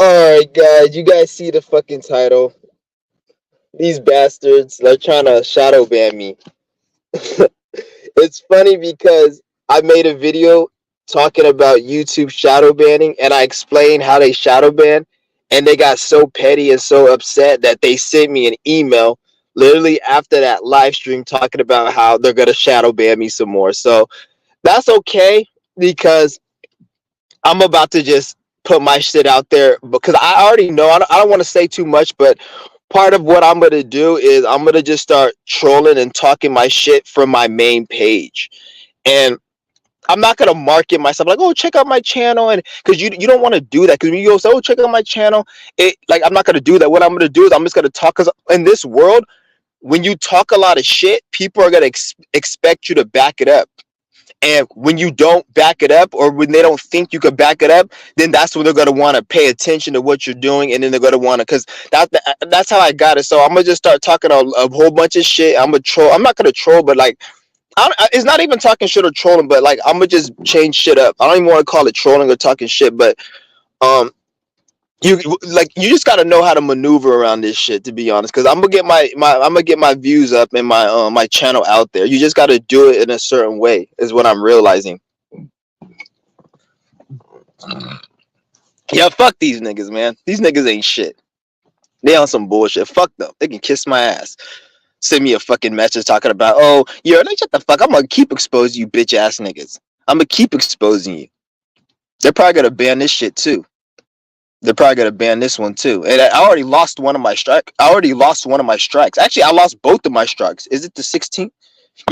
Alright, guys, you guys see the fucking title. These bastards, they're trying to shadow ban me. It's funny because I made a video talking about YouTube shadow banning and I explained how they shadow ban, and they got so petty and so upset that they sent me an email literally after that live stream talking about how they're gonna shadow ban me some more. So that's okay because I'm about to just put my shit out there because I already know I don't want to say too much, but part of what I'm gonna do is I'm gonna just start trolling and talking my shit from my main page. And I'm not gonna market myself like, oh, check out my channel, and because you don't want to do that. Because when you go say, oh, check out my channel, it like I'm not gonna do that. What I'm gonna do is I'm just gonna talk. Because in this world, when you talk a lot of shit, people are gonna expect you to back it up. And when you don't back it up, or when they don't think you could back it up, then that's when they're gonna want to pay attention to what you're doing, and then they're gonna want to, because that's how I got it. So I'm gonna just start talking a whole bunch of shit. I'm gonna troll. I'm not gonna troll, but like it's not even talking shit or trolling, but like I'm gonna just change shit up. I don't even want to call it trolling or talking shit, but um, you just gotta know how to maneuver around this shit. To be honest, because I'm gonna get I'm gonna get my views up and my channel out there. You just gotta do it in a certain way, is what I'm realizing. Yeah, fuck these niggas, man. These niggas ain't shit. They on some bullshit. Fuck them. They can kiss my ass. Send me a fucking message talking about, oh, you're like, shut the fuck. I'm gonna keep exposing you, bitch ass niggas. I'm gonna keep exposing you. They're probably gonna ban this shit too. They're probably gonna ban this one too. And I already lost one of my strike. I already lost one of my strikes. Actually, I lost both of my strikes. Is it the 16th?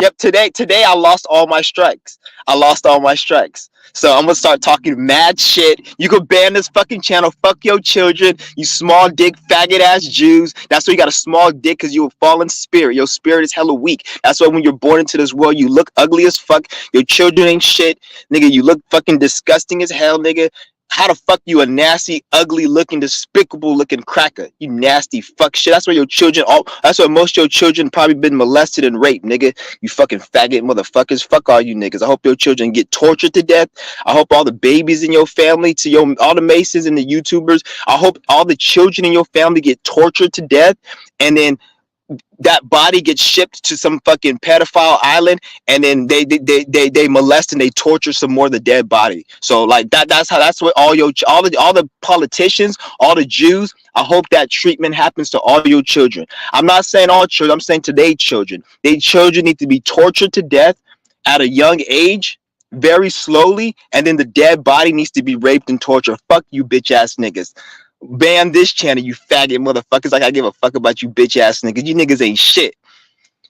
Yep, today I lost all my strikes. I lost all my strikes. So I'm gonna start talking mad shit. You could ban this fucking channel. Fuck your children, you small dick faggot ass Jews. That's why you got a small dick, because you a fallen spirit. Your spirit is hella weak. That's why when you're born into this world, you look ugly as fuck. Your children ain't shit, nigga. You look fucking disgusting as hell, nigga. How the fuck you a nasty, ugly looking, despicable looking cracker? You nasty fuck shit. That's where your children all that's where most of your children probably been molested and raped, nigga. You fucking faggot motherfuckers. Fuck all you niggas. I hope your children get tortured to death. I hope all the babies in your family, to your all the Masons and the YouTubers, I hope all the children in your family get tortured to death, and then that body gets shipped to some fucking pedophile island, and then they molest and they torture some more of the dead body. So like that's what all the politicians, all the Jews, I hope that treatment happens to all your children. I'm not saying all children, I'm saying to their children. Their children need to be tortured to death at a young age, very slowly, and then the dead body needs to be raped and tortured. Fuck you bitch ass niggas. Ban this channel, you faggot motherfuckers. Like I give a fuck about you bitch ass niggas. You niggas ain't shit.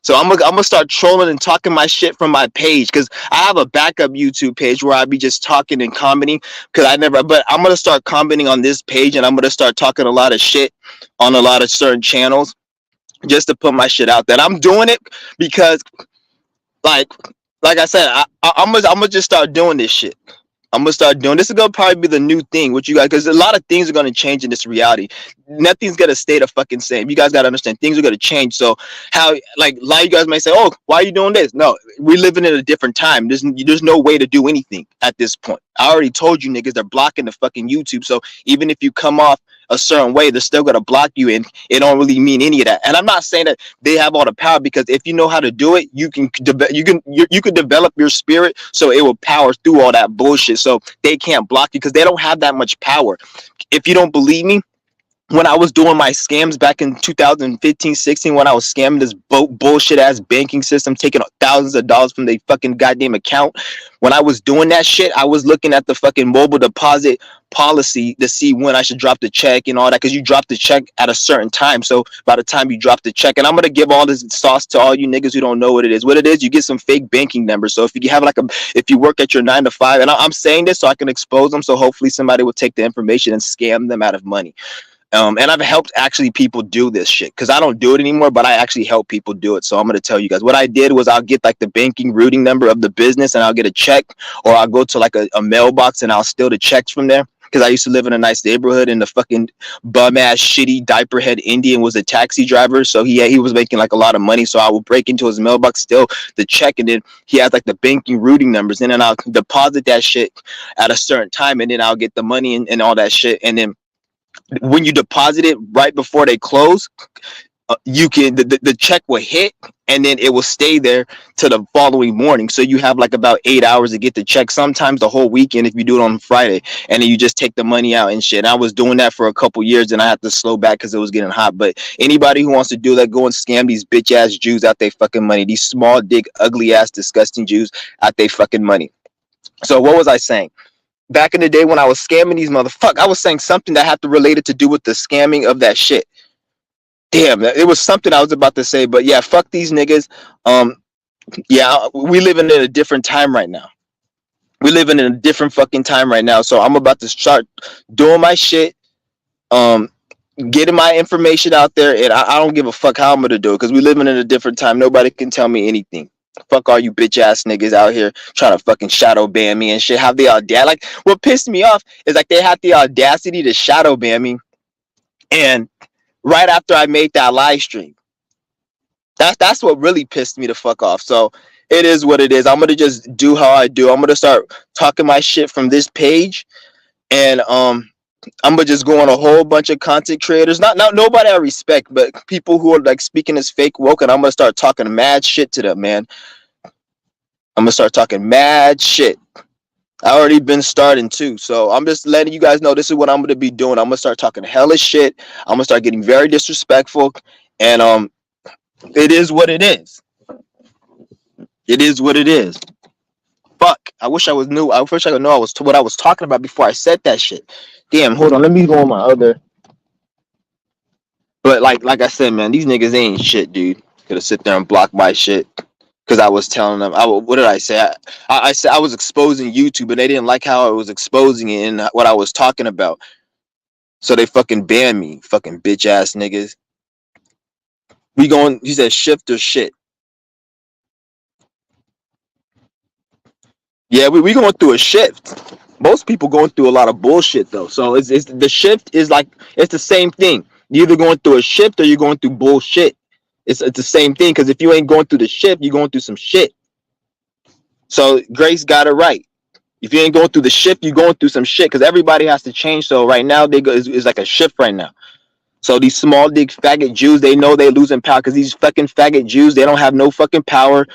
So I'm gonna start trolling and talking my shit from my page, because I have a backup YouTube page where I be just talking and commenting, because I never. But I'm gonna start commenting on this page, and I'm gonna start talking a lot of shit on a lot of certain channels just to put my shit out there. And I'm doing it because like like I said, I'm gonna just start doing this shit. I'm gonna start doing this. Is gonna probably be the new thing. What you guys, because a lot of things are gonna change in this reality. Nothing's gonna stay the fucking same. You guys gotta understand things are gonna change. So how, like, a lot of you guys may say, "Oh, why are you doing this?" No, we're living in a different time. There's no way to do anything at this point. I already told you niggas they're blocking the fucking YouTube. So even if you come off a certain way, they're still gonna block you, and it don't really mean any of that. And I'm not saying that they have all the power, because if you know how to do it, you can develop your spirit so it will power through all that bullshit. So they can't block you because they don't have that much power. If you don't believe me, when I was doing my scams back in 2015, 16, when I was scamming this bullshit ass banking system, taking thousands of dollars from their fucking goddamn account, when I was doing that shit, I was looking at the fucking mobile deposit policy to see when I should drop the check and all that, because you drop the check at a certain time. So by the time you drop the check, and I'm gonna give all this sauce to all you niggas who don't know what it is. What it is, you get some fake banking numbers. So if you have if you work at your 9 to 5, and I'm saying this so I can expose them, so hopefully somebody will take the information and scam them out of money. And I've helped actually people do this shit, because I don't do it anymore, but I actually help people do it. So I'm going to tell you guys what I did was I'll get like the banking routing number of the business, and I'll get a check, or I'll go to like a mailbox and I'll steal the checks from there. Because I used to live in a nice neighborhood, and the fucking bum ass shitty diaper head Indian was a taxi driver. So he was making like a lot of money. So I would break into his mailbox, steal the check, and then he has like the banking routing numbers. And then I'll deposit that shit at a certain time, and then I'll get the money and all that shit. And then When you deposit it right before they close, you can the check will hit and then it will stay there to the following morning, so you have like about 8 hours to get the check, sometimes the whole weekend if you do it on Friday, and then you just take the money out and shit. And I was doing that for a couple years and I had to slow back because it was getting hot. But anybody who wants to do that, go and scam these bitch ass Jews out their fucking money, these small dick ugly ass disgusting Jews out their fucking money. So what was I saying? Back in the day when I was scamming these motherfuckers, I was saying something that had to relate it to do with the scamming of that shit. Damn, it was something I was about to say, but yeah, fuck these niggas. Um, yeah, we living in a different time right now. We living in a different fucking time right now. So I'm about to start doing my shit, um, getting my information out there, and I don't give a fuck how I'm gonna do it because we living in a different time. Nobody can tell me anything. Fuck all you bitch ass niggas out here trying to fucking shadow ban me and shit. Have the audacity? Like, what pissed me off is like they had the audacity to shadow ban me, and right after I made that live stream. That's what really pissed me the fuck off. So it is what it is. I'm gonna just do how I do. I'm gonna start talking my shit from this page, and I'm gonna just go on a whole bunch of content creators. Not nobody I respect, but people who are like speaking as fake woke, and I'm gonna start talking mad shit to them, man. I'm gonna start talking mad shit. I already been starting too, so I'm just letting you guys know this is what I'm gonna be doing. I'm gonna start talking hellish shit. I'm gonna start getting very disrespectful, and it is what it is. It is what it is. Fuck. I wish I was new. I wish I could know I was what I was talking about before I said that shit. Damn, hold on. Let me go on my other. But like I said, man, these niggas ain't shit, dude. Could sit there and block my shit because I was telling them. What did I say? I said I was exposing YouTube, but they didn't like how I was exposing it and what I was talking about. So they fucking banned me. Fucking bitch ass niggas. We going. He said shift or shit. Yeah, we going through a shift. Most people going through a lot of bullshit though. So it's the shift is like it's the same thing. You're either going through a shift or you're going through bullshit. It's the same thing because if you ain't going through the shift, you're going through some shit. So Grace got it right. If you ain't going through the shift, you're going through some shit because everybody has to change. So right now they go is like a shift right now. So these small dick faggot Jews, they know they losing power because these fucking faggot Jews, they don't have no fucking power.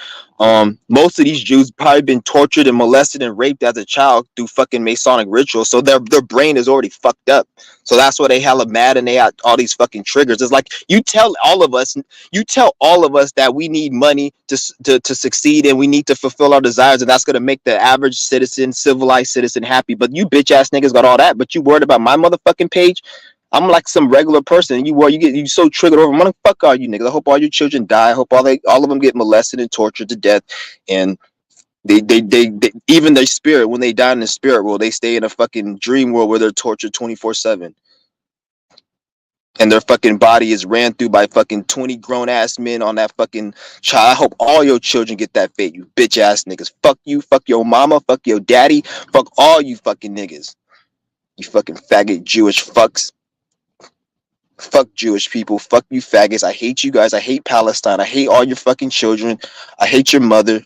Most of these Jews probably been tortured and molested and raped as a child through fucking Masonic rituals. So their brain is already fucked up. So that's why they hella mad and they have all these fucking triggers. It's like you tell all of us that we need money to succeed and we need to fulfill our desires, and that's gonna make the average citizen, civilized citizen happy. But you bitch ass niggas got all that, but you worried about my motherfucking page. I'm like some regular person. You so triggered over. What the fuck are you niggas? I hope all your children die. I hope all of them get molested and tortured to death. And they even their spirit, when they die in the spirit world, they stay in a fucking dream world where they're tortured 24/7. And their fucking body is ran through by fucking 20 grown ass men on that fucking child. I hope all your children get that fate, you bitch ass niggas. Fuck you, fuck your mama, fuck your daddy, fuck all you fucking niggas. You fucking faggot Jewish fucks. Fuck Jewish people. Fuck you faggots. I hate you guys. I hate Palestine. I hate all your fucking children. I hate your mother.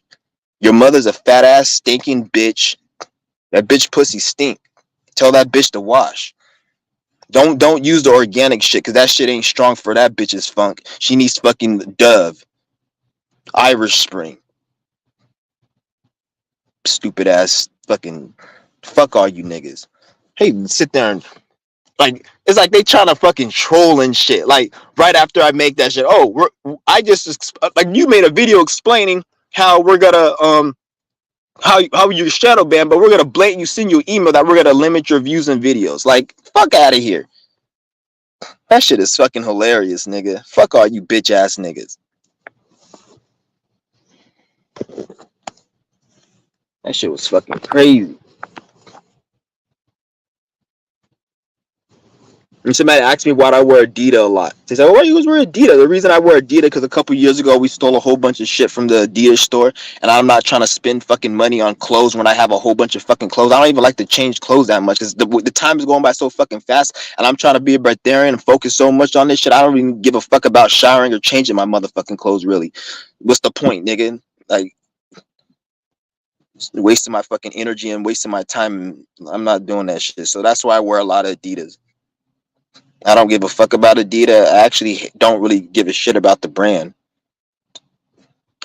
Your mother's a fat ass stinking bitch. That bitch pussy stink. Tell that bitch to wash. Don't use the organic shit because that shit ain't strong for that bitch's funk. She needs fucking Dove. Irish Spring. Stupid ass fucking fuck all you niggas. Hey, sit there and like it's like they trying to fucking troll and shit. Like right after I make that shit, I just like you made a video explaining how we're gonna how you're shadow banned, but we're gonna blatant you send you an email that we're gonna limit your views and videos. Like fuck out of here. That shit is fucking hilarious, nigga. Fuck all you bitch ass niggas. That shit was fucking crazy. And somebody asked me why I wear Adidas a lot. They said, why you always wear Adidas? The reason I wear Adidas because a couple years ago we stole a whole bunch of shit from the Adidas store, and I'm not trying to spend fucking money on clothes when I have a whole bunch of fucking clothes. I don't even like to change clothes that much because the time is going by so fucking fast, and I'm trying to be a Breatharian and focus so much on this shit. I don't even give a fuck about showering or changing my motherfucking clothes. Really, what's the point, nigga? Like wasting my fucking energy and wasting my time. I'm not doing that shit. So that's why I wear a lot of Adidas. I don't give a fuck about Adidas. I actually don't really give a shit about the brand.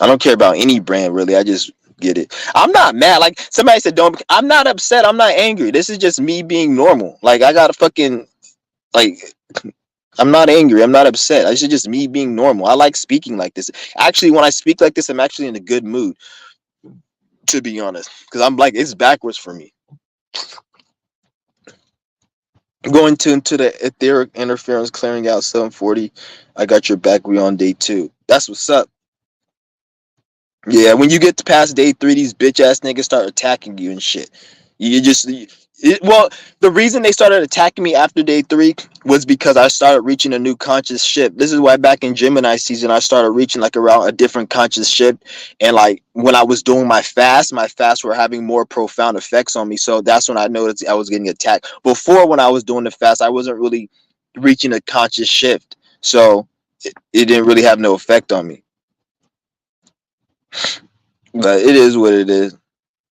I don't care about any brand really. I just get it. I'm not mad. Like somebody said, don't. I'm not upset. I'm not angry. This is just me being normal. Like I got a fucking like. I'm not angry. I'm not upset. This is just me being normal. I like speaking like this. Actually, when I speak like this, I'm actually in a good mood. To be honest, because I'm like it's backwards for me. Going to into the etheric interference, clearing out 740. I got your back. We on day 2. That's what's up. Yeah, when you get to past day 3, these bitch ass niggas start attacking you and shit. You just well, the reason they started attacking me after day 3 was because I started reaching a new conscious shift. This is why back in Gemini season I started reaching like around a different conscious shift, and like when I was doing my fasts were having more profound effects on me. So that's when I noticed I was getting attacked. Before, when I was doing the fast, I wasn't really reaching a conscious shift, so it didn't really have no effect on me. But it is what it is.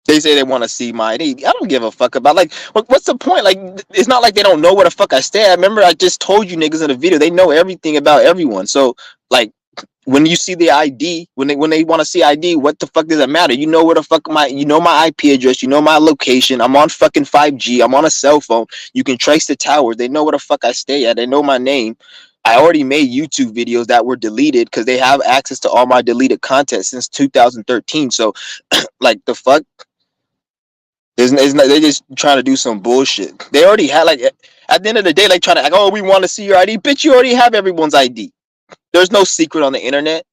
They say they want to see my ID. I don't give a fuck about like what's the point? Like it's not like they don't know where the fuck I stay. I remember I just told you niggas in the video they know everything about everyone. So like when you see the ID, when they want to see ID, what the fuck does it matter? You know where the fuck you know my IP address, you know my location. I'm on fucking 5G. I'm on a cell phone. You can trace the towers. They know where the fuck I stay at. They know my name. I already made YouTube videos that were deleted because they have access to all my deleted content since 2013. So like the fuck. It's not, they just trying to do some bullshit. They already had like at the end of the day, like trying to like, oh, we want to see your ID. Bitch, you already have everyone's ID. There's no secret on the internet.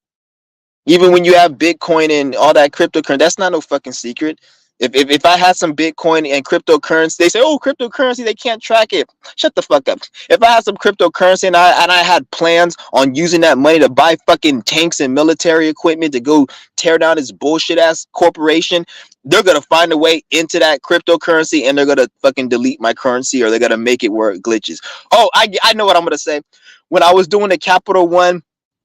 Even when you have Bitcoin and all that cryptocurrency, that's not no fucking secret. If I had some Bitcoin and cryptocurrency, they say, oh, cryptocurrency, they can't track it. Shut the fuck up. If I had some cryptocurrency and I had plans on using that money to buy fucking tanks and military equipment to go tear down this bullshit ass corporation, they're gonna find a way into that cryptocurrency and they're gonna fucking delete my currency or they're gonna make it where it glitches. Oh, I know what I'm gonna say. When I was doing the Capital One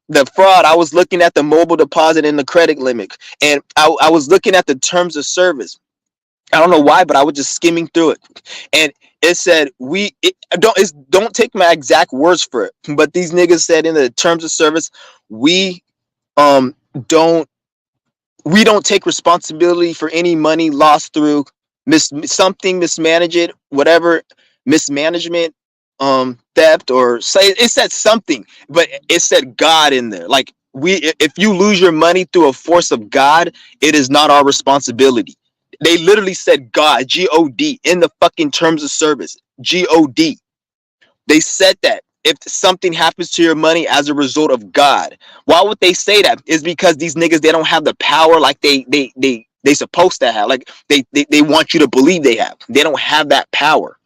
the fraud, I was looking at the mobile deposit and the credit limit, and I was looking at the terms of service. I don't know why, but I was just skimming through it, and it said don't take my exact words for it, but these niggas said in the terms of service, we um don't we don't take responsibility for any money lost through something mismanage it, whatever mismanagement, theft, or say it said something, but it said God in there. Like if you lose your money through a force of God, it is not our responsibility. They literally said God in the fucking terms of service. God. They said that if something happens to your money as a result of God. Why would they say that? Is because these niggas, they don't have the power like they supposed to have. Like they want you to believe they have. They don't have that power.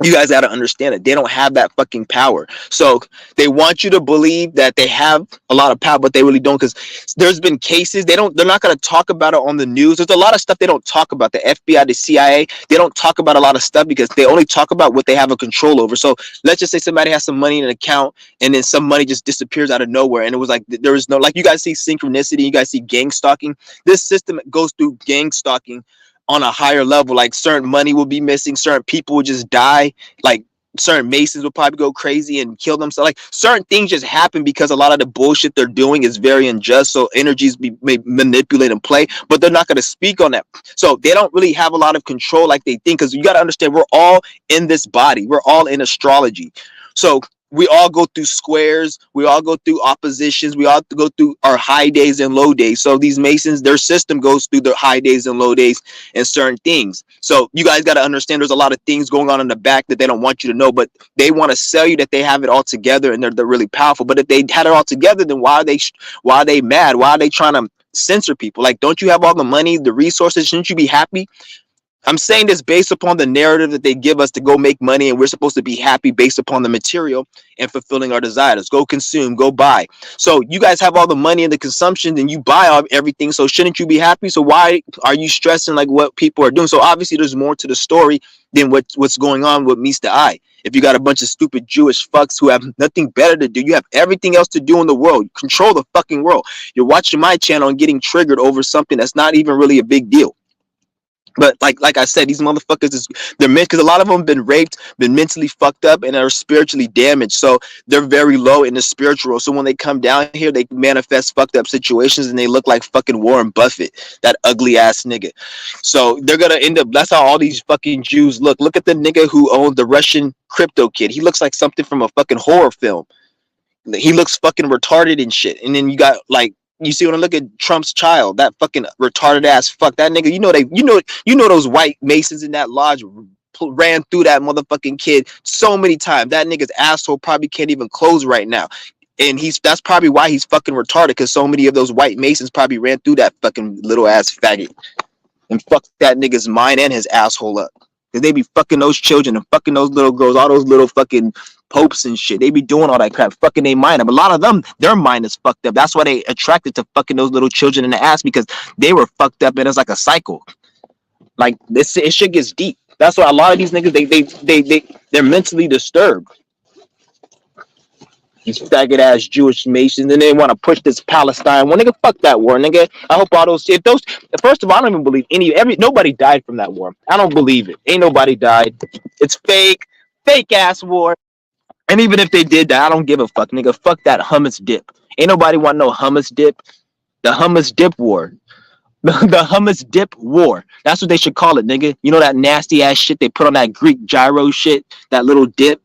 You guys got to understand it. They don't have that fucking power. So they want you to believe that they have a lot of power, but they really don't. Because there's been cases they're not going to talk about it on the news. There's a lot of stuff they don't talk about. The FBI, the CIA, they don't talk about a lot of stuff because they only talk about what they have a control over. So let's just say somebody has some money in an account and then some money just disappears out of nowhere, and it was like there is no, like, you guys see synchronicity, you guys see gang stalking. This system goes through gang stalking on a higher level. Like certain money will be missing, certain people will just die, like certain masons will probably go crazy and kill themselves. Like certain things just happen because a lot of the bullshit they're doing is very unjust, so energies may manipulate and play, but they're not going to speak on that. So they don't really have a lot of control like they think, because you got to understand, we're all in this body, we're all in astrology. So we all go through squares, we all go through oppositions, we all go through our high days and low days. So these masons, their system goes through their high days and low days and certain things. So you guys got to understand there's a lot of things going on in the back that they don't want you to know, but they want to sell you that they have it all together and they're really powerful. But if they had it all together, then why are they mad? Why are they trying to censor people? Like, don't you have all the money, the resources? Shouldn't you be happy? I'm saying this based upon the narrative that they give us to go make money, and we're supposed to be happy based upon the material and fulfilling our desires. Go consume, go buy. So you guys have all the money and the consumption, and you buy all everything. So shouldn't you be happy? So why are you stressing like what people are doing? So obviously there's more to the story than what's going on with meets the eye. If you got a bunch of stupid Jewish fucks who have nothing better to do, you have everything else to do in the world. You control the fucking world. You're watching my channel and getting triggered over something that's not even really a big deal. But like I said, these motherfuckers is they're meant because a lot of them been raped, been mentally fucked up, and are spiritually damaged. So they're very low in the spiritual. So when they come down here, they manifest fucked up situations, and they look like fucking Warren Buffett, that ugly ass nigga. So they're gonna end up. That's how all these fucking Jews look. Look at the nigga who owned the Russian crypto kid. He looks like something from a fucking horror film. He looks fucking retarded and shit. And then you got like you see when I look at Trump's child, that fucking retarded ass fuck that nigga. You know those white masons in that lodge ran through that motherfucking kid so many times. That nigga's asshole probably can't even close right now. And that's probably why he's fucking retarded, because so many of those white masons probably ran through that fucking little ass faggot and fucked that nigga's mind and his asshole up. Cause they be fucking those children and fucking those little girls, all those little fucking popes and shit. They be doing all that crap, fucking their mind up. A lot of them, their mind is fucked up. That's why they attracted to fucking those little children in the ass, because they were fucked up and it's like a cycle. Like this, it shit gets deep. That's why a lot of these niggas, they're mentally disturbed. These faggot ass Jewish Masons, and they want to push this Palestine. Well, nigga, fuck that war, nigga. I hope all those, if those, first of all, I don't even believe nobody died from that war. I don't believe it. Ain't nobody died. It's fake ass war. And even if they did die, I don't give a fuck, nigga. Fuck that hummus dip. Ain't nobody want no hummus dip. The hummus dip war. The hummus dip war. That's what they should call it, nigga. You know that nasty ass shit they put on that Greek gyro shit, that little dip.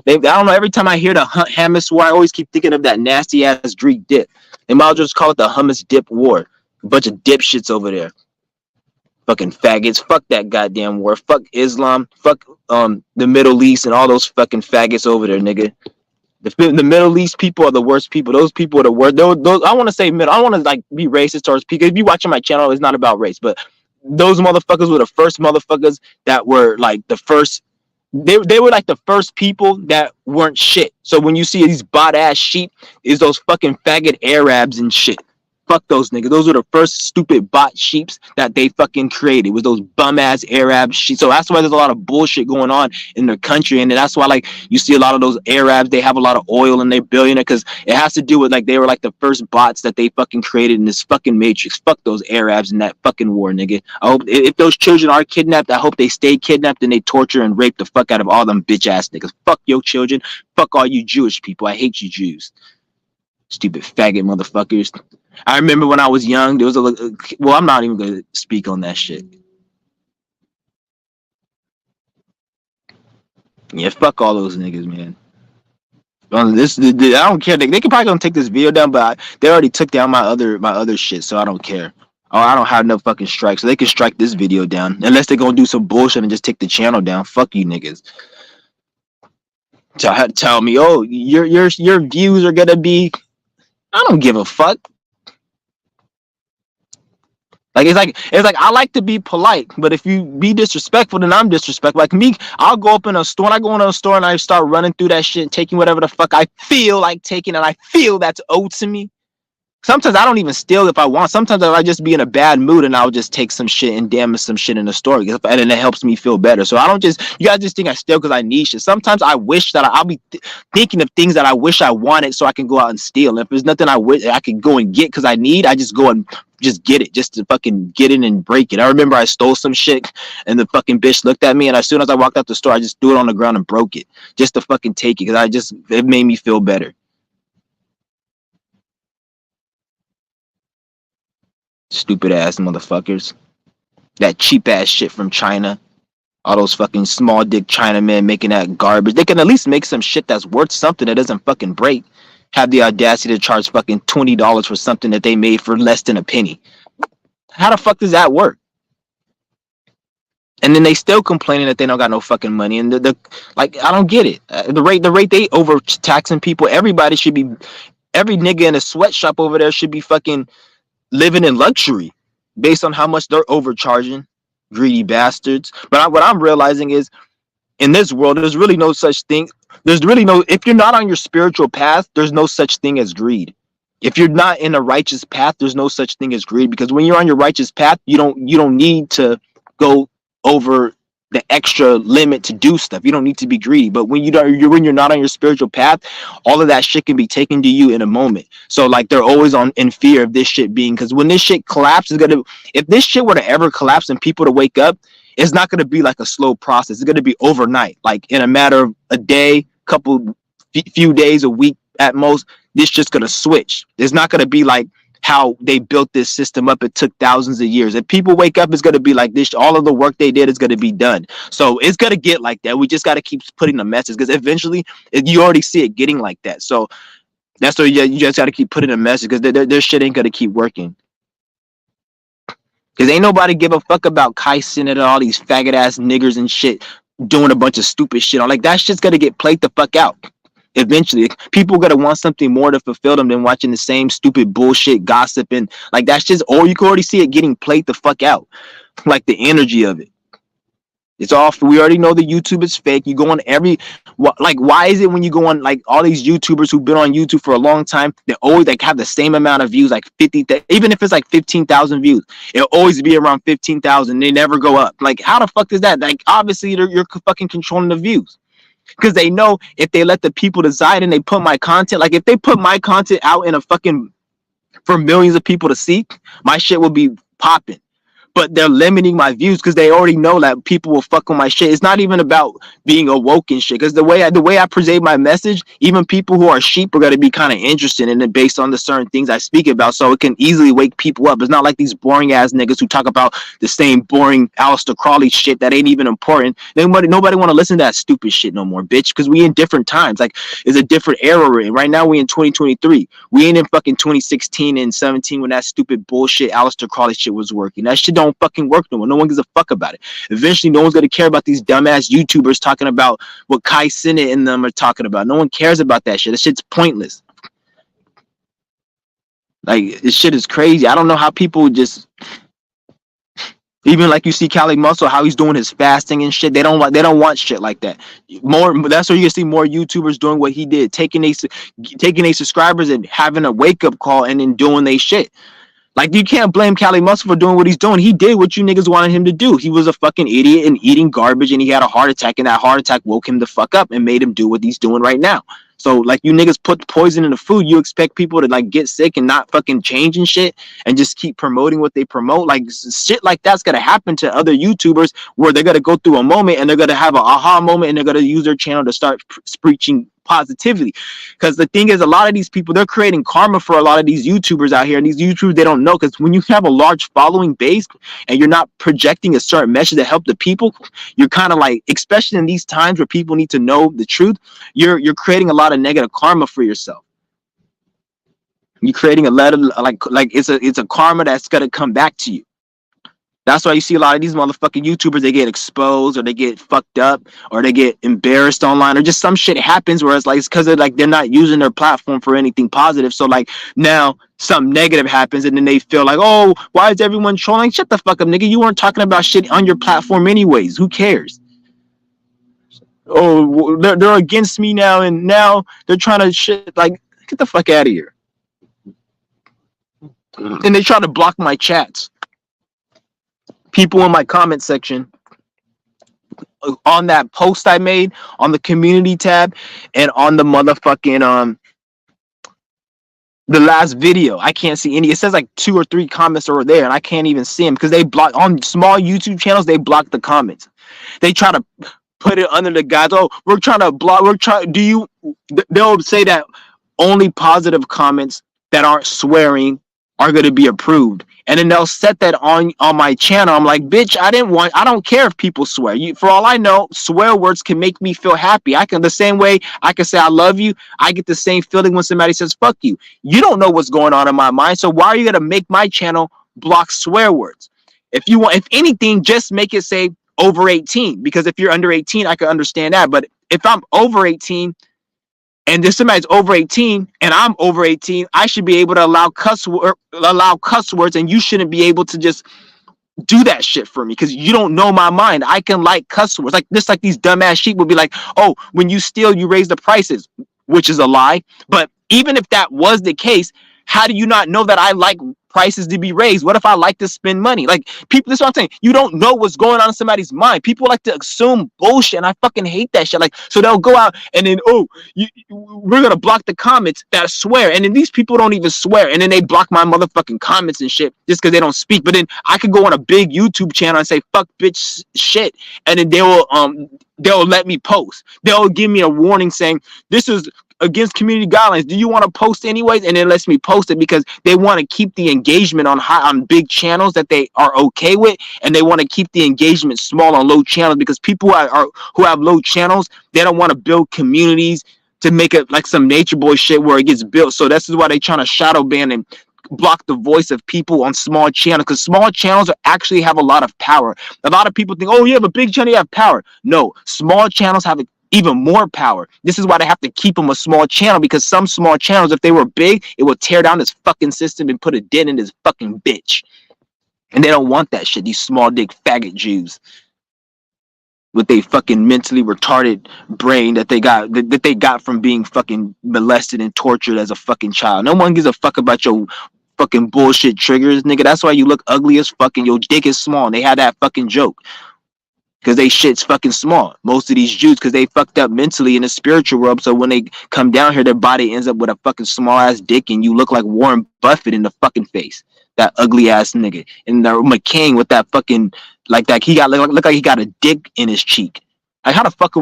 I don't know. Every time I hear the hummus war, I always keep thinking of that nasty ass Greek dip. They might just call it the hummus dip war. A bunch of dipshits over there. Fucking faggots. Fuck that goddamn war. Fuck Islam. Fuck the Middle East and all those fucking faggots over there, nigga. The Middle East people are the worst people. Those people are the worst. Those I want to say middle. I want to like be racist towards people. If you watching my channel, it's not about race, but those motherfuckers were the first motherfuckers that were like the first. They were like the first people that weren't shit. So when you see these bot ass sheep, is those fucking faggot Arabs and shit. Fuck those niggas. Those were the first stupid bot sheeps that they fucking created. Was those bum ass Arab sheep. So that's why there's a lot of bullshit going on in their country, and that's why like you see a lot of those Arabs. They have a lot of oil and they're billionaire because it has to do with like they were like the first bots that they fucking created in this fucking matrix. Fuck those Arabs in that fucking war, nigga. I hope if those children are kidnapped, I hope they stay kidnapped and they torture and rape the fuck out of all them bitch ass niggas. Fuck your children. Fuck all you Jewish people. I hate you Jews. Stupid faggot motherfuckers. I remember when I was young, there was well, I'm not even going to speak on that shit. Yeah, fuck all those niggas, man. I don't care. They could probably gonna take this video down, but they already took down my other shit, so I don't care. Oh, I don't have no fucking strike, so they can strike this video down unless they're gonna do some bullshit and just take the channel down. Fuck you niggas. Tell me, oh, your views are gonna be. I don't give a fuck. Like it's like I like to be polite, but if you be disrespectful, then I'm disrespectful. Like me, I'll go up in a store, and I go into a store and I start running through that shit, taking whatever the fuck I feel like taking, and I feel that's owed to me. Sometimes I don't even steal if I want. Sometimes I just be in a bad mood and I'll just take some shit and damage some shit in the store, and it helps me feel better. So I don't just, you guys just think I steal because I need shit. Sometimes I wish that I'll be thinking of things that I wish I wanted so I can go out and steal. And if there's nothing I wish I could go and get because I need, I just go and just get it, just to fucking get it and break it. I remember I stole some shit and the fucking bitch looked at me, and as soon as I walked out the store, I just threw it on the ground and broke it just to fucking take it because it made me feel better. Stupid ass motherfuckers. That cheap ass shit from China. All those fucking small dick Chinamen making that garbage. They can at least make some shit that's worth something that doesn't fucking break. Have the audacity to charge fucking $20 for something that they made for less than a penny. How the fuck does that work? And then they still complaining that they don't got no fucking money. And like, I don't get it. The rate they overtaxing people. Everybody should be, every nigga in a sweatshop over there should be fucking living in luxury based on how much they're overcharging. Greedy bastards. But what I'm realizing is in this world, there's really no such thing. There's really no, if you're not on your spiritual path, there's no such thing as greed. If you're not in a righteous path, there's no such thing as greed, because when you're on your righteous path, you don't need to go over the extra limit to do stuff. You don't need to be greedy. But when you're not on your spiritual path, all of that shit can be taken to you in a moment. So like they're always on in fear of this shit being, because when this shit collapses, if this shit were to ever collapse and people to wake up, it's not gonna be like a slow process. It's gonna be overnight, like in a matter of a day, few days, a week at most. This just gonna switch. It's not gonna be like how they built this system up. It took thousands of years. If people wake up, it's going to be like this. All of the work they did is going to be done. So it's going to get like that. We just got to keep putting the message, because eventually you already see it getting like that. So that's why you just got to keep putting a message, because their shit ain't going to keep working. Because ain't nobody give a fuck about Kai Cenat and all these faggot ass niggers and shit doing a bunch of stupid shit. Like that shit's going to get played the fuck out. Eventually, people are gonna want something more to fulfill them than watching the same stupid bullshit, gossip, and like that's just, or you can already see it getting played the fuck out. Like the energy of it, it's all. We already know the YouTube is fake. You go on like, why is it when you go on like all these YouTubers who've been on YouTube for a long time, they always like have the same amount of views, like 50, even if it's like 15,000 views, it'll always be around 15,000. They never go up. Like, how the fuck is that? Like, obviously, you're fucking controlling the views. Because they know if they let the people decide and they put my content, like if they put my content out in a fucking, for millions of people to see, my shit will be popping. But they're limiting my views because they already know that people will fuck with my shit. It's not even about being awoke and shit. Because the way I present my message, even people who are sheep are going to be kind of interested in it based on the certain things I speak about. So it can easily wake people up. It's not like these boring ass niggas who talk about the same boring Aleister Crowley shit that ain't even important. Nobody want to listen to that stupid shit no more, bitch. Because we in different times. Like, it's a different era we're in. Right now we in 2023. We ain't in fucking 2016 and 17 when that stupid bullshit Aleister Crowley shit was working. That shit don't fucking work no more. No one gives a fuck about it. Eventually, no one's gonna care about these dumbass YouTubers talking about what Kai Cenat and them are talking about. No one cares about that shit. That shit's pointless. Like, this shit is crazy. I don't know how people just, even like you see Cali Muscle, how he's doing his fasting and shit. They don't want shit like that. That's where you can see more YouTubers doing what he did, taking their subscribers and having a wake up call and then doing their shit. Like, you can't blame Cali Muscle for doing what he's doing. He did what you niggas wanted him to do. He was a fucking idiot and eating garbage, and he had a heart attack, and that heart attack woke him the fuck up and made him do what he's doing right now. So, like, you niggas put poison in the food, you expect people to, like, get sick and not fucking change and shit and just keep promoting what they promote. Like, shit like that's gonna happen to other YouTubers where they're gonna go through a moment and they're gonna have an aha moment and they're gonna use their channel to start preaching positivity. Because the thing is, a lot of these people, they're creating karma for a lot of these YouTubers out here, and these YouTubers, they don't know. Because when you have a large following base and you're not projecting a certain message to help the people, you're kind of like, especially in these times where people need to know the truth, you're creating a lot of negative karma for yourself. You're creating a lot of like it's a karma that's gonna come back to you. That's why you see a lot of these motherfucking YouTubers, they get exposed or they get fucked up or they get embarrassed online or just some shit happens where it's like, it's because they're not using their platform for anything positive. So like now something negative happens and then they feel like, oh, why is everyone trolling? Shut the fuck up, nigga. You weren't talking about shit on your platform anyways. Who cares? Oh, they're against me now and now they're trying to shit. Like, get the fuck out of here. And they try to block my chats. People in my comment section on that post I made on the community tab and on the motherfucking the last video, I can't see any. It says like 2 or 3 comments over there and I can't even see them because they block on small YouTube channels. They block the comments. They try to put it under the guise, oh, we're trying to block, they'll say that only positive comments that aren't swearing are going to be approved. And then they'll set that on my channel. I'm like, bitch, I don't care if people swear. For all I know, swear words can make me feel happy. I can, the same way I can say I love you, I get the same feeling when somebody says fuck you. You don't know what's going on in my mind. So why are you going to make my channel block swear words? If you want, if anything, just make it say over 18, because if you're under 18, I can understand that. But if I'm over 18 and if somebody's over 18 and I'm over 18, I should be able to allow cuss words, and you shouldn't be able to just do that shit for me because you don't know my mind. I can like cuss words. Like this, like these dumbass sheep would be like, oh, when you steal, you raise the prices, which is a lie. But even if that was the case, how do you not know that I like prices to be raised? What if I like to spend money? Like, people, this is what I'm saying. You don't know what's going on in somebody's mind. People like to assume bullshit, and I fucking hate that shit. Like, so they'll go out and then, oh, we're gonna block the comments that swear, and then these people don't even swear, and then they block my motherfucking comments and shit just because they don't speak. But then I could go on a big YouTube channel and say fuck bitch shit, and then they'll let me post. They'll give me a warning saying this is against community guidelines. Do you want to post anyways? And it lets me post it because they want to keep the engagement on big channels that they are okay with, and they want to keep the engagement small on low channels because people who have low channels, they don't want to build communities to make it like some nature boy shit where it gets built. So this is why they're trying to shadow ban and block the voice of people on small channels, because small channels actually have a lot of power. A lot of people think, oh, you have a big channel, you have power. No, small channels have even more power. This is why they have to keep them a small channel, because some small channels, if they were big, it will tear down this fucking system and put a dent in this fucking bitch. And they don't want that shit, these small dick faggot Jews with a fucking mentally retarded brain that they got from being fucking molested and tortured as a fucking child. No one gives a fuck about your fucking bullshit triggers, nigga. That's why you look ugly as fucking. Your dick is small. And they had that fucking joke because they shit's fucking small. Most of these Jews, because they fucked up mentally in the spiritual world. So when they come down here, their body ends up with a fucking small ass dick, and you look like Warren Buffett in the fucking face. That ugly ass nigga. And the McCain with that fucking, like that, he got look like he got a dick in his cheek. Like, how the fuck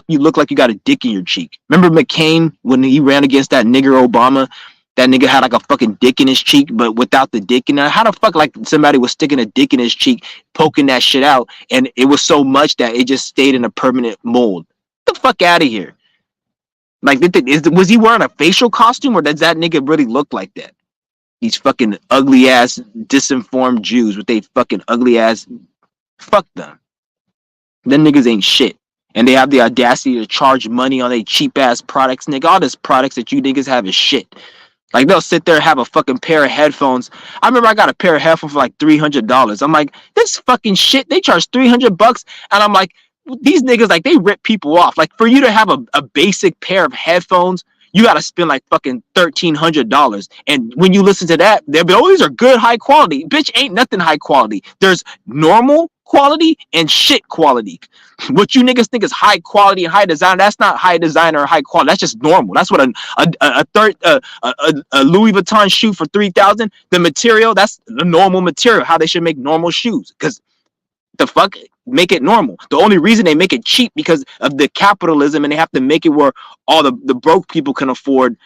you look like you got a dick in your cheek? Remember McCain when he ran against that nigger Obama? That nigga had like a fucking dick in his cheek, but without the dick in it. How the fuck like somebody was sticking a dick in his cheek, poking that shit out, and it was so much that it just stayed in a permanent mold? Get the fuck out of here. Like, was he wearing a facial costume, or does that nigga really look like that? These fucking ugly ass disinformed Jews with they fucking ugly ass, fuck them. Them niggas ain't shit. And they have the audacity to charge money on their cheap ass products, nigga. All this products that you niggas have is shit. Like, they'll sit there and have a fucking pair of headphones. I remember I got a pair of headphones for like $300. I'm like, this fucking shit, they charge $300. And I'm like, these niggas, like, they rip people off. Like, for you to have a basic pair of headphones, you got to spend like fucking $1,300. And when you listen to that, they'll be, oh, these are good, high quality. Bitch, ain't nothing high quality. There's normal quality and shit quality. What you niggas think is high quality and high design, that's not high design or high quality. That's just normal. That's what a Louis Vuitton shoe for $3,000. The material, that's the normal material. How they should make normal shoes. Because the fuck, make it normal. The only reason they make it cheap because of the capitalism, and they have to make it where all the broke people can afford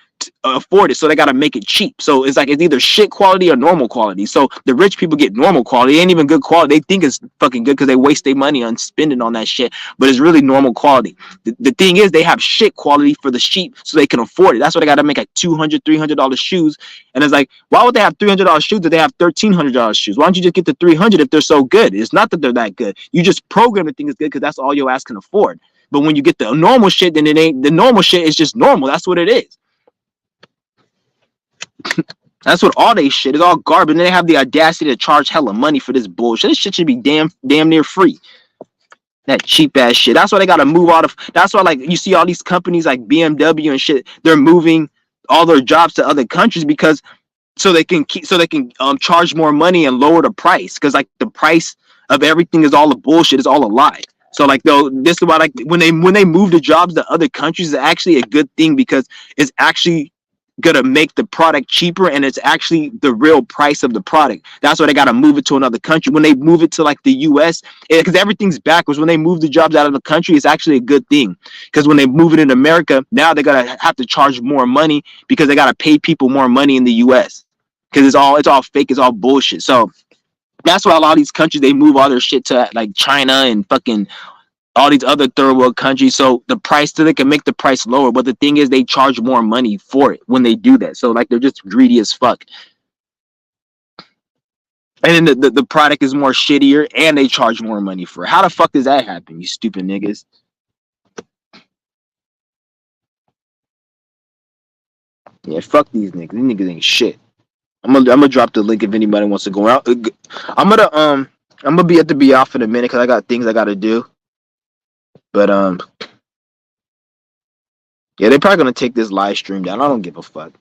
it, so they got to make it cheap. So it's like it's either shit quality or normal quality. So the rich people get normal quality. It ain't even good quality. They think it's fucking good because they waste their money on spending on that shit, but it's really normal quality. The thing is, they have shit quality for the cheap so they can afford it. That's why they got to make like $200-$300 shoes. And it's like, why would they have $300 shoes if they have $1,300 shoes? Why don't you just get the $300 if they're so good? It's not that they're that good. You just program the thing is good because that's all your ass can afford. But when you get the normal shit, then it ain't the normal shit. Is just normal. That's what it is. That's what all they shit is, all garbage. And they have the audacity to charge hella money for this bullshit. This shit should be damn near free. That cheap ass shit. That's why they gotta move out of. That's why, like, you see all these companies like BMW and shit. They're moving all their jobs to other countries because so they can charge more money and lower the price. Because like the price of everything is all a bullshit. It's all a lie. So like this is why like when they move the jobs to other countries, it's actually a good thing because it's actually gonna make the product cheaper, and it's actually the real price of the product. That's why they gotta move it to another country. When they move it to like the US, because everything's backwards. When they move the jobs out of the country, it's actually a good thing. Because when they move it in America, now they're gonna have to charge more money because they gotta pay people more money in the US. Because it's all fake, it's all bullshit. So that's why a lot of these countries, they move all their shit to like China and fucking all these other third world countries, so the price, so they can make the price lower. But the thing is, they charge more money for it when they do that. So like they're just greedy as fuck. And then the product is more shittier, and they charge more money for it. How the fuck does that happen, you stupid niggas? Yeah, fuck these niggas. These niggas ain't shit. I'm gonna drop the link if anybody wants to go out. I'm gonna be off in a minute because I got things I gotta do. But yeah, they're probably gonna take this live stream down. I don't give a fuck.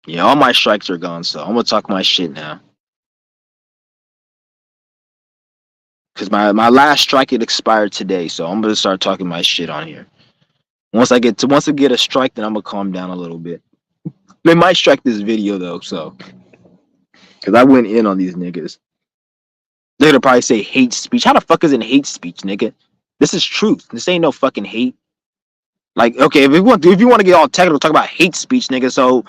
Yeah, all my strikes are gone, so I'm gonna talk my shit now. Cause my last strike it expired today, so I'm gonna start talking my shit on here. Once I get a strike, then I'm gonna calm down a little bit. They might strike this video though, so because I went in on these niggas. They're gonna probably say hate speech. How the fuck is it hate speech, nigga? This is truth. This ain't no fucking hate. Like, okay, if you want to get all technical, talk about hate speech, nigga. So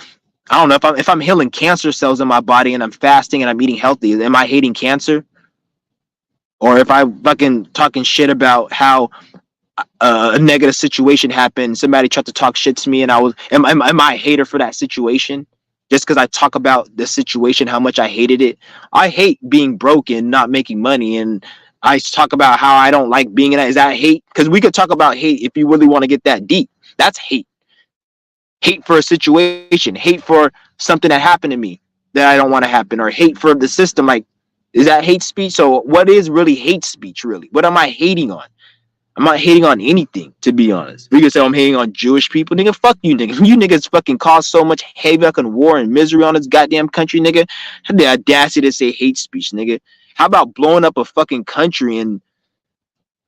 I don't know if I'm healing cancer cells in my body and I'm fasting and I'm eating healthy. Am I hating cancer? Or if I fucking talking shit about how a negative situation happened, somebody tried to talk shit to me, and am I a hater for that situation? Just because I talk about the situation, how much I hated it. I hate being broken, not making money, and I talk about how I don't like being in that. Is that hate? Because we could talk about hate if you really want to get that deep. That's hate. Hate for a situation, hate for something that happened to me that I don't want to happen, or hate for the system. Like, is that hate speech? So, what is really hate speech? Really, what am I hating on? I'm not hating on anything, to be honest. We can say I'm hating on Jewish people, nigga. Fuck you, nigga. You niggas fucking cause so much havoc and war and misery on this goddamn country, nigga. Have the audacity to say hate speech, nigga. How about blowing up a fucking country and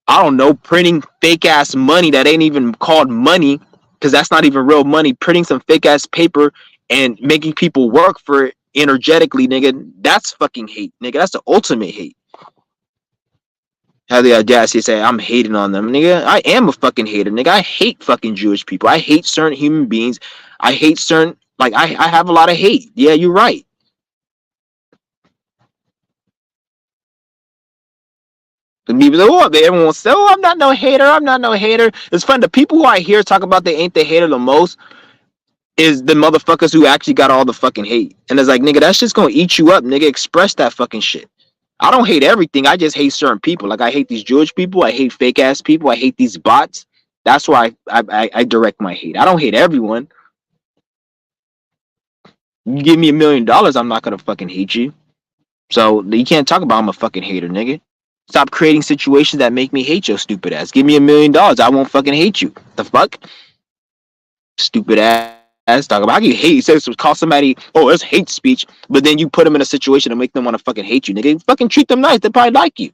I don't know, printing fake ass money that ain't even called money, because that's not even real money. Printing some fake ass paper and making people work for it energetically, nigga. That's fucking hate, nigga. That's the ultimate hate. Have the audacity to say I'm hating on them, nigga. I am a fucking hater, nigga. I hate fucking Jewish people. I hate certain human beings. I hate certain I have a lot of hate. Yeah, you're right. The people, oh, everyone will say, "Oh, I'm not no hater. I'm not no hater." It's fun. The people who I hear talk about they ain't the hater the most is the motherfuckers who actually got all the fucking hate. And it's like, nigga, that's just gonna eat you up, nigga. Express that fucking shit. I don't hate everything. I just hate certain people. Like I hate these Jewish people. I hate fake ass people. I hate these bots. That's why I direct my hate. I don't hate everyone. You give me $1 million, I'm not gonna fucking hate you. So you can't talk about I'm a fucking hater, nigga. Stop creating situations that make me hate your stupid ass. Give me $1 million, I won't fucking hate you. The fuck? Stupid ass. Talk about how you hate. Says call somebody, oh, it's hate speech, but then you put them in a situation to make them want to fucking hate you, nigga. Fucking treat them nice. They probably like you.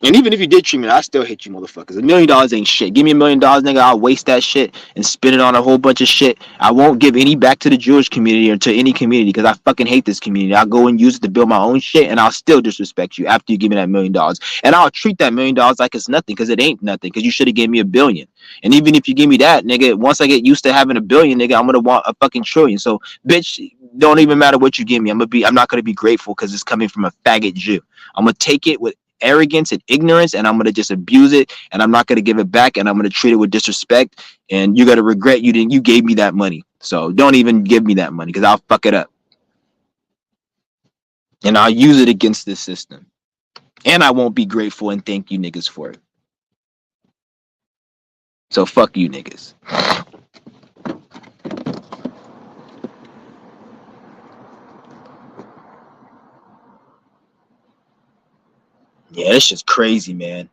And even if you did treat me, I still hate you, motherfuckers. $1 million ain't shit. Give me $1 million, nigga. I'll waste that shit and spend it on a whole bunch of shit. I won't give any back to the Jewish community or to any community because I fucking hate this community. I'll go and use it to build my own shit, and I'll still disrespect you after you give me that $1 million. And I'll treat that $1 million like it's nothing because it ain't nothing. Because you should have gave me $1 billion. And even if you give me that, nigga, once I get used to having $1 billion, nigga, I'm gonna want a fucking trillion. So, bitch, don't even matter what you give me. I'm not gonna be grateful because it's coming from a faggot Jew. I'm gonna take it with arrogance and ignorance, and I'm gonna just abuse it, and I'm not gonna give it back, and I'm gonna treat it with disrespect, and you're gonna regret you gave me that money. So don't even give me that money because I'll fuck it up, and I'll use it against this system, and I won't be grateful and thank you niggas for it. So fuck you niggas. Yeah, this shit's crazy, man.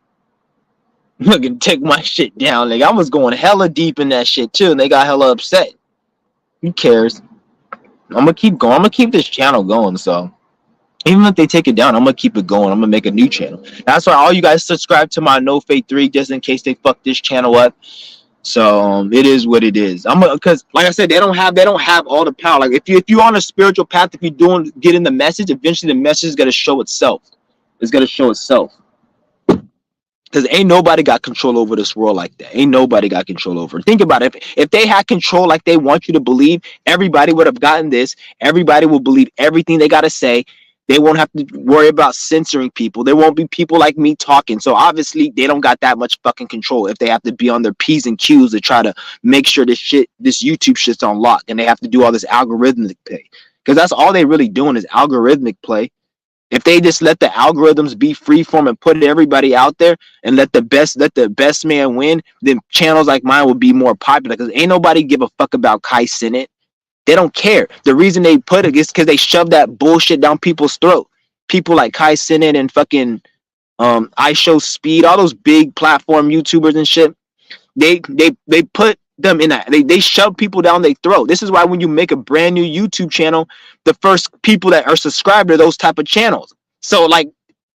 Look and take my shit down. Like I was going hella deep in that shit too, and they got hella upset. Who cares? I'm gonna keep going. I'm gonna keep this channel going. So even if they take it down, I'm gonna keep it going. I'm gonna make a new channel. That's why all you guys subscribe to my No Fate 3 just in case they fuck this channel up. So it is what it is. I'm because like I said, they don't have all the power. Like if you're on a spiritual path, if you're getting the message, eventually the message is gonna show itself. It's gonna show itself. Because ain't nobody got control over this world like that. Ain't nobody got control over it. Think about it. If they had control like they want you to believe, everybody would have gotten this. Everybody will believe everything they got to say. They won't have to worry about censoring people. There won't be people like me talking. So obviously they don't got that much fucking control if they have to be on their P's and Q's to try to make sure this YouTube shit's on lock, and they have to do all this algorithmic play. Because that's all they really doing is algorithmic play. If they just let the algorithms be freeform and put everybody out there and let the best man win, then channels like mine will be more popular because ain't nobody give a fuck about Kai Cenat. They don't care. The reason they put it is because they shove that bullshit down people's throat. People like Kai Cenat and fucking I Show Speed, all those big platform YouTubers and shit. They put them in that. They shove people down their throat. This is why when you make a brand new YouTube channel, the first people that are subscribed to those type of channels. So like,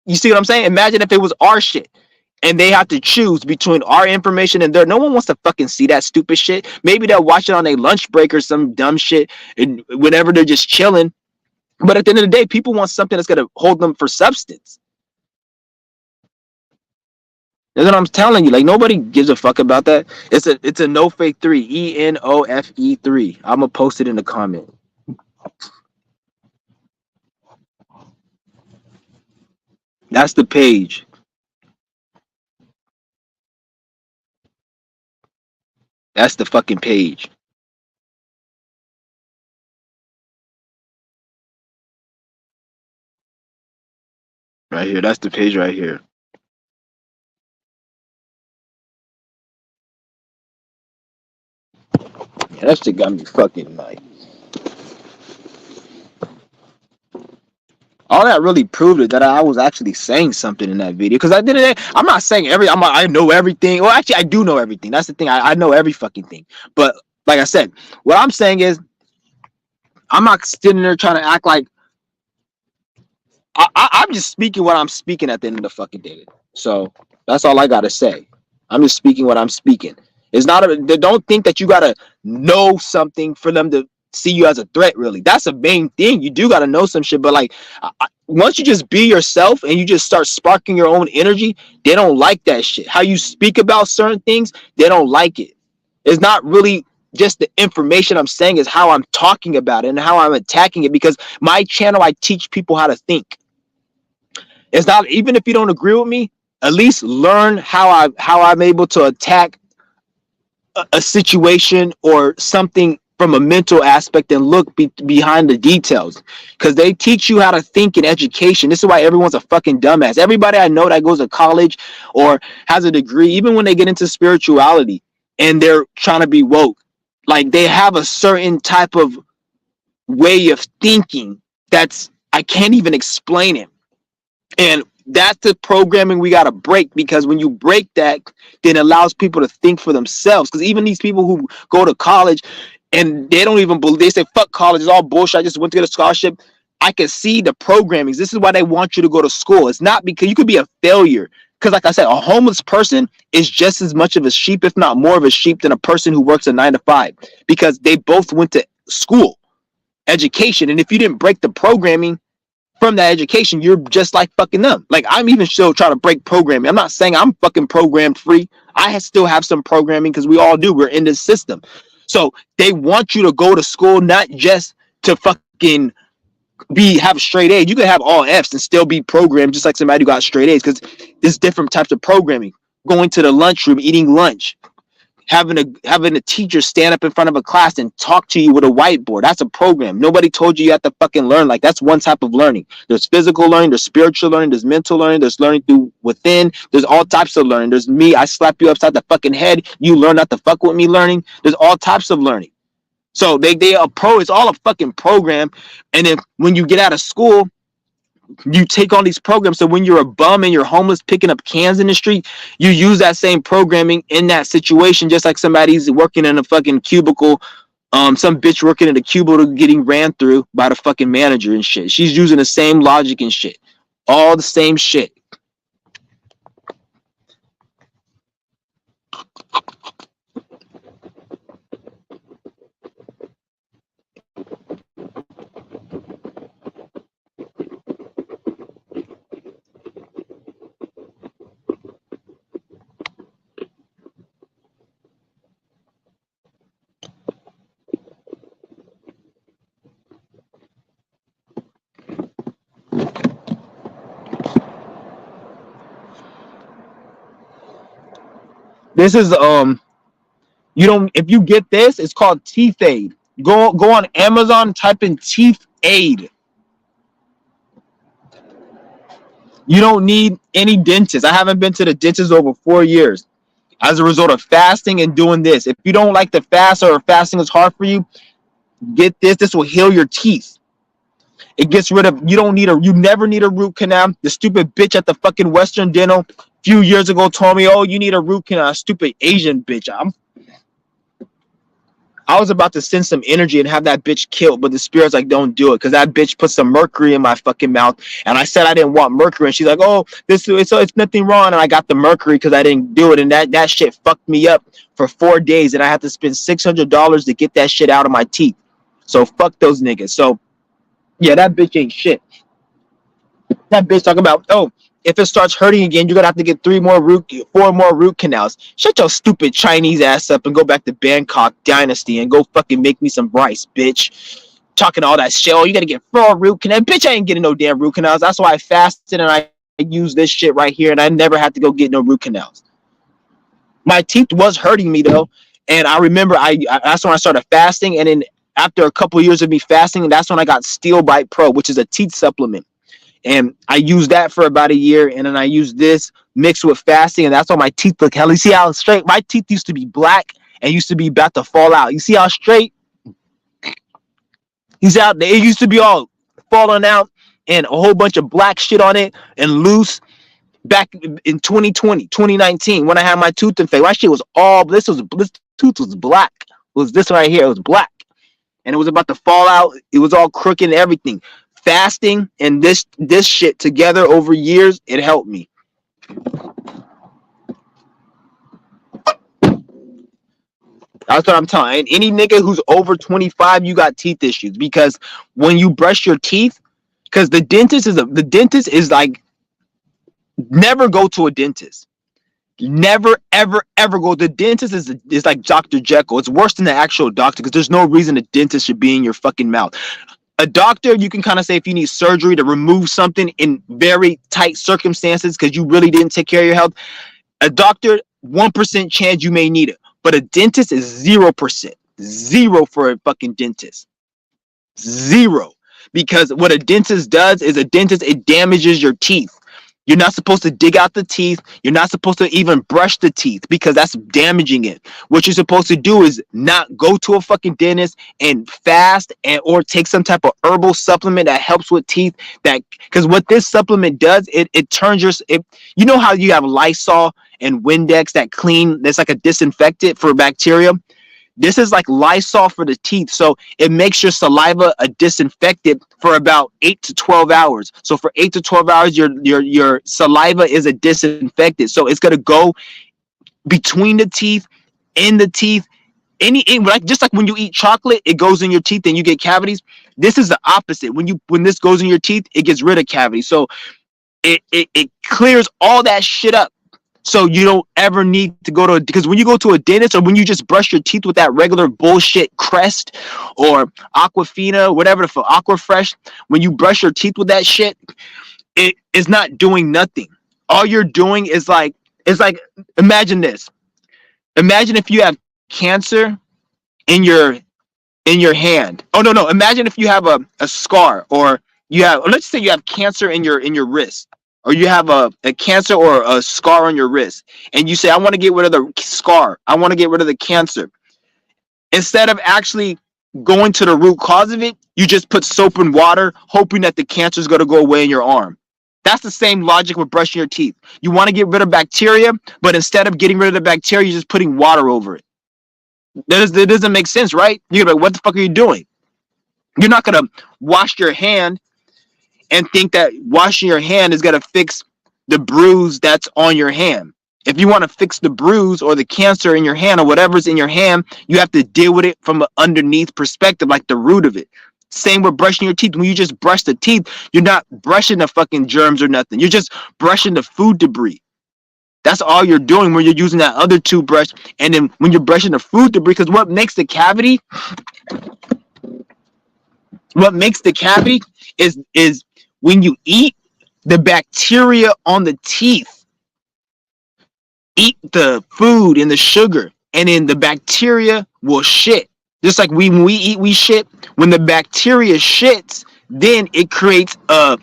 you see what I'm saying? Imagine if it was our shit and they have to choose between our information and their. No one wants to fucking see that stupid shit. Maybe they'll watch it on a lunch break or some dumb shit, and whenever they're just chilling. But at the end of the day, people want something that's gonna hold them for substance. That's what I'm telling you. Like, nobody gives a fuck about that. It's a no fake 3. ENOFE 3. I'm gonna post it in the comment. That's the page. That's the fucking page. Right here. That's the page right here. Yeah, that shit got me fucking like. All that really proved it that I was actually saying something in that video. Because I didn't. I'm not saying I know everything. Well, actually, I do know everything. That's the thing. I know every fucking thing. But like I said, what I'm saying is, I'm not sitting there trying to act like I'm just speaking what I'm speaking at the end of the fucking day. So that's all I gotta say. I'm just speaking what I'm speaking. It's not they don't think that you gotta know something for them to see you as a threat. Really, that's the main thing. You do gotta know some shit, but like once you just be yourself and you just start sparking your own energy, they don't like that shit. How you speak about certain things, they don't like it. It's not really just the information I'm saying, is how I'm talking about it and how I'm attacking it. Because my channel, I teach people how to think. It's not, even if you don't agree with me, at least learn how I'm able to attack a situation or something from a mental aspect and look behind the details, because they teach you how to think in education. This is why everyone's a fucking dumbass. Everybody I know that goes to college or has a degree, even when they get into spirituality and they're trying to be woke, like they have a certain type of way of thinking that's, I can't even explain it. And that's the programming we got to break, because when you break that, then it allows people to think for themselves. Because even these people who go to college and they don't even believe, they say, fuck college, it's all bullshit, I just went to get a scholarship. I can see the programmings. This is why they want you to go to school. It's not because you could be a failure. Because like I said, a homeless person is just as much of a sheep, if not more of a sheep, than a person who works a 9 to 5, because they both went to school, education. And if you didn't break the programming from that education, you're just like fucking them. Like, I'm even still trying to break programming. I'm not saying I'm fucking programmed free. I still have some programming, because we all do. We're in this system. So they want you to go to school, not just to fucking have straight A's. You can have all F's and still be programmed just like somebody who got straight A's, because there's different types of programming. Going to the lunchroom, eating lunch, having a teacher stand up in front of a class and talk to you with a whiteboard. That's a program. Nobody told you have to fucking learn. Like, that's one type of learning. There's physical learning, there's spiritual learning, there's mental learning, there's learning through within, there's all types of learning. There's me, I slap you upside the fucking head, you learn not to fuck with me learning. There's all types of learning. So they it's all a fucking program. And then when you get out of school, you take on these programs. So when you're a bum and you're homeless picking up cans in the street, you use that same programming in that situation, just like somebody's working in a fucking cubicle, some bitch working in a cubicle getting ran through by the fucking manager and shit. She's using the same logic and shit. All the same shit. This is you don't, if you get this, it's called teeth aid. Go on Amazon, type in teeth aid. You don't need any dentist. I haven't been to the dentist over 4 years as a result of fasting and doing this. If you don't like the fast, or fasting is hard for you, get this. This will heal your teeth. It gets rid of, you never need a root canal. The stupid bitch at the fucking Western Dental a few years ago told me, oh, you need a root canal. Stupid Asian bitch. I was about to send some energy and have that bitch killed, but the spirit's like, don't do it, because that bitch put some mercury in my fucking mouth, and I said I didn't want mercury, and she's like, oh, it's nothing wrong, and I got the mercury because I didn't do it, and that shit fucked me up for 4 days, and I had to spend $600 to get that shit out of my teeth. So fuck those niggas. So yeah, that bitch ain't shit. That bitch talking about, oh, if it starts hurting again, you're gonna have to get 4 more root canals. Shut your stupid Chinese ass up and go back to Bangkok Dynasty and go fucking make me some rice, bitch. Talking all that shit. Oh, you gotta get 4 root canals. Bitch, I ain't getting no damn root canals. That's why I fasted and I use this shit right here, and I never had to go get no root canals. My teeth was hurting me though, and I remember that's when I started fasting, and then after a couple of years of me fasting, that's when I got Steel Bite Pro, which is a teeth supplement. And I used that for about a year, and then I used this mixed with fasting, and that's why my teeth look hell. You see how straight my teeth used to be black and used to be about to fall out. You see how straight he's out there. It used to be all falling out and a whole bunch of black shit on it and loose back in 2020, 2019 when I had my tooth infection. My shit was all this tooth was black. It was this right here. It was black, and it was about to fall out. It was all crooked and everything. Fasting and this shit together over years, it helped me. That's what I'm telling. And any nigga who's over 25, you got teeth issues, because when you brush your teeth, because the dentist is like, never go to a dentist. Never, ever, ever go. The dentist is like Dr. Jekyll. It's worse than the actual doctor, because there's no reason a dentist should be in your fucking mouth. A doctor, you can kind of say if you need surgery to remove something in very tight circumstances because you really didn't take care of your health. A doctor, 1% chance you may need it. But a dentist is 0%. Zero for a fucking dentist. Zero. Because what a dentist does is it damages your teeth. You're not supposed to dig out the teeth. You're not supposed to even brush the teeth because that's damaging it. What you're supposed to do is not go to a fucking dentist and fast or take some type of herbal supplement that helps with teeth. Because what this supplement does, it turns you know how you have Lysol and Windex that clean, that's like a disinfectant for bacteria. This is like Lysol for the teeth. So it makes your saliva a disinfectant for about 8 to 12 hours. So for 8 to 12 hours, your saliva is a disinfectant. So it's going to go between the teeth, in the teeth, just like when you eat chocolate, it goes in your teeth and you get cavities. This is the opposite. When this goes in your teeth, it gets rid of cavities. So it clears all that shit up. So you don't ever need to go to, because when you go to a dentist or when you just brush your teeth with that regular bullshit Crest or Aquafina, whatever for Aquafresh, when you brush your teeth with that shit, it is not doing nothing. All you're doing is it's like, imagine this. Imagine if you have cancer in your hand. Oh no. Imagine if you have a scar, or let's say you have cancer in your wrist, or you have a cancer or a scar on your wrist, and you say, I want to get rid of the scar. I want to get rid of the cancer. Instead of actually going to the root cause of it, you just put soap and water, hoping that the cancer is going to go away in your arm. That's the same logic with brushing your teeth. You want to get rid of bacteria, but instead of getting rid of the bacteria, you're just putting water over it. That doesn't make sense, right? You're like, what the fuck are you doing? You're not going to wash your hand and think that washing your hand is going to fix the bruise that's on your hand. If you want to fix the bruise or the cancer in your hand or whatever's in your hand, you have to deal with it from an underneath perspective, like the root of it. Same with brushing your teeth. When you just brush the teeth, you're not brushing the fucking germs or nothing. You're just brushing the food debris. That's all you're doing when you're using that other toothbrush. And then when you're brushing the food debris, because what makes the cavity is when you eat, the bacteria on the teeth eat the food and the sugar, and then the bacteria will shit. Just like when we eat, we shit. When the bacteria shits, then it creates a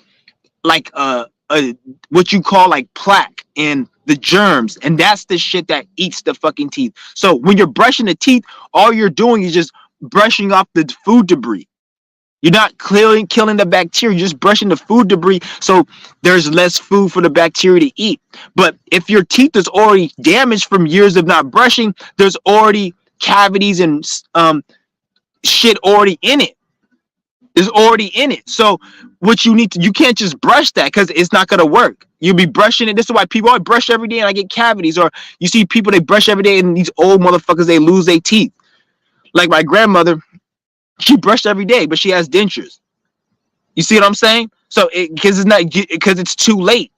what you call like plaque and the germs, and that's the shit that eats the fucking teeth. So when you're brushing the teeth, all you're doing is just brushing off the food debris. You're not killing the bacteria. You're just brushing the food debris, so there's less food for the bacteria to eat. But if your teeth is already damaged from years of not brushing, there's already cavities and shit already in it. Is already in it. So what you need to, you can't just brush that because it's not gonna work. You'll be brushing it. This is why people always brush every day and I get cavities. Or you see people, they brush every day and these old motherfuckers, they lose their teeth. Like my grandmother, she brushed every day, but she has dentures. You see what I'm saying? So because it's not, because it's too late.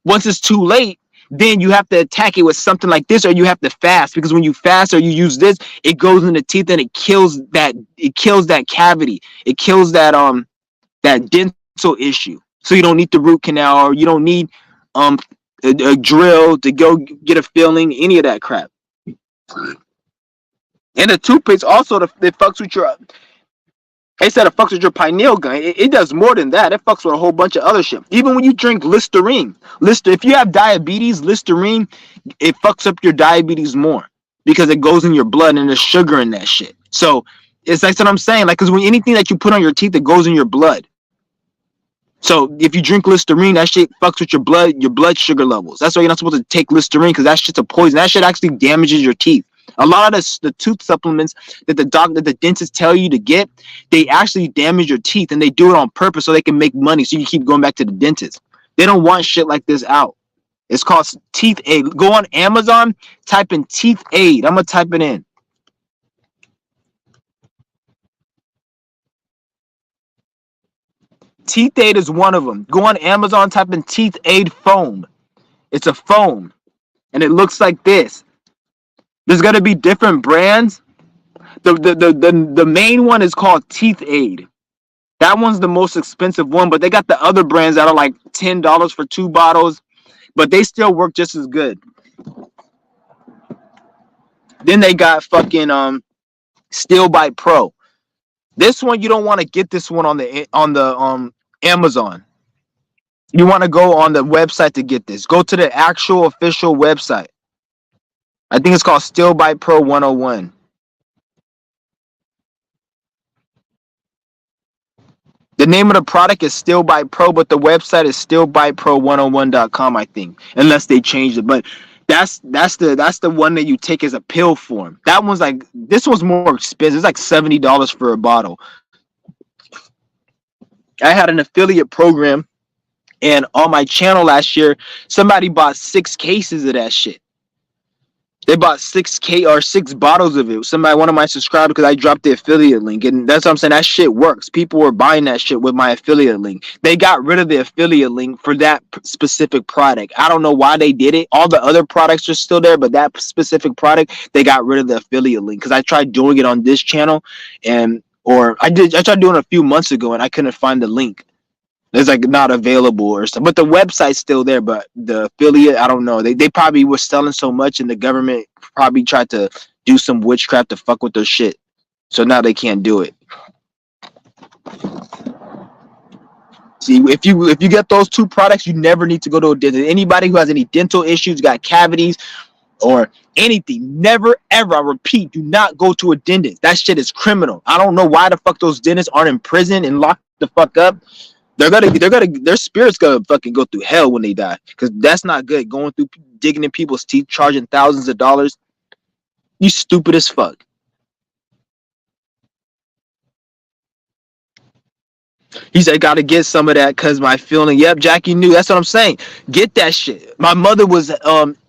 Once it's too late, then you have to attack it with something like this, or you have to fast, because when you fast or you use this, it goes in the teeth and it kills that cavity. It kills that dental issue. So you don't need the root canal, or you don't need um a drill to go get a filling, any of that crap. And the toothpaste also, it fucks with your, they said it fucks with your pineal gland. It does more than that. It fucks with a whole bunch of other shit. Even when you drink Listerine, if you have diabetes, Listerine, it fucks up your diabetes more because it goes in your blood and there's sugar in that shit. So it's like what I'm saying, like, because when anything that you put on your teeth, it goes in your blood. So if you drink Listerine, that shit fucks with your blood sugar levels. That's why you're not supposed to take Listerine, because that shit's a poison. That shit actually damages your teeth. A lot of the tooth supplements that the dentists tell you to get, they actually damage your teeth, and they do it on purpose so they can make money. So you keep going back to the dentist. They don't want shit like this out. It's called Teeth Aid. Go on Amazon, type in Teeth Aid. I'm gonna type it in. Teeth Aid is one of them. Go on Amazon, type in Teeth Aid foam. It's a foam, and it looks like this. There's gonna be different brands. The main one is called Teeth Aid. That one's the most expensive one, but they got the other brands that are like $10 for 2 bottles, but they still work just as good. Then they got fucking Steel Bite Pro. This one, you don't want to get this one on the Amazon. You want to go on the website to get this. Go to the actual official website. I think it's called Steel Bite Pro 101. The name of the product is Steel Bite Pro, but the website is steelbitepro101.com, I think, unless they changed it. But that's the one that you take as a pill form. That one's like, this one's more expensive. It's like $70 for a bottle. I had an affiliate program, and on my channel last year, somebody bought 6 cases of that shit. They bought 6 bottles of it. Somebody, one of my subscribers, because I dropped the affiliate link, and that's what I'm saying. That shit works. People were buying that shit with my affiliate link. They got rid of the affiliate link for that specific product. I don't know why they did it. All the other products are still there, but that specific product, they got rid of the affiliate link, because I tried doing it on this channel, I tried doing it a few months ago, and I couldn't find the link. It's like not available or something, but the website's still there. But the affiliate, I don't know. They probably were selling so much, and the government probably tried to do some witchcraft to fuck with their shit. So now they can't do it. See, if you get those 2 products, you never need to go to a dentist. Anybody who has any dental issues, got cavities or anything, never ever, I repeat, do not go to a dentist. That shit is criminal. I don't know why the fuck those dentists aren't in prison and locked the fuck up. Their spirits gonna fucking go through hell when they die, because that's not good. Going through, digging in people's teeth, charging thousands of dollars. You stupid as fuck. He said, "Got to get some of that because my feeling." Yep, Jackie knew. That's what I'm saying. Get that shit. My mother was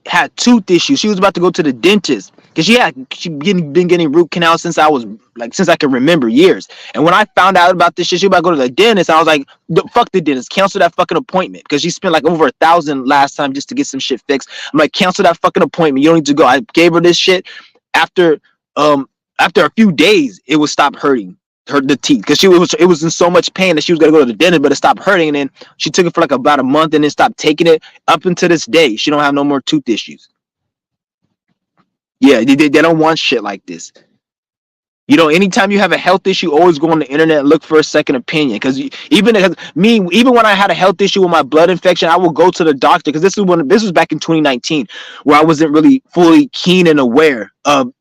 had tooth issues. She was about to go to the dentist because she been getting root canals since I can remember, years. And when I found out about this shit, she was about to go to the dentist. I was like, "Fuck the dentist. Cancel that fucking appointment," because she spent like over $1,000 last time just to get some shit fixed. I'm like, "Cancel that fucking appointment. You don't need to go." I gave her this shit. After a few days, it would stop hurting the teeth, because it was in so much pain that she was gonna go to the dentist, but it stopped hurting, and then she took it for like about a month and then stopped taking it. Up until this day, she don't have no more tooth issues. Yeah, they don't want shit like this. Anytime you have a health issue, always go on the internet and look for a second opinion. Because even when I had a health issue with my blood infection, I will go to the doctor, because this was back in 2019, where I wasn't really fully keen and aware of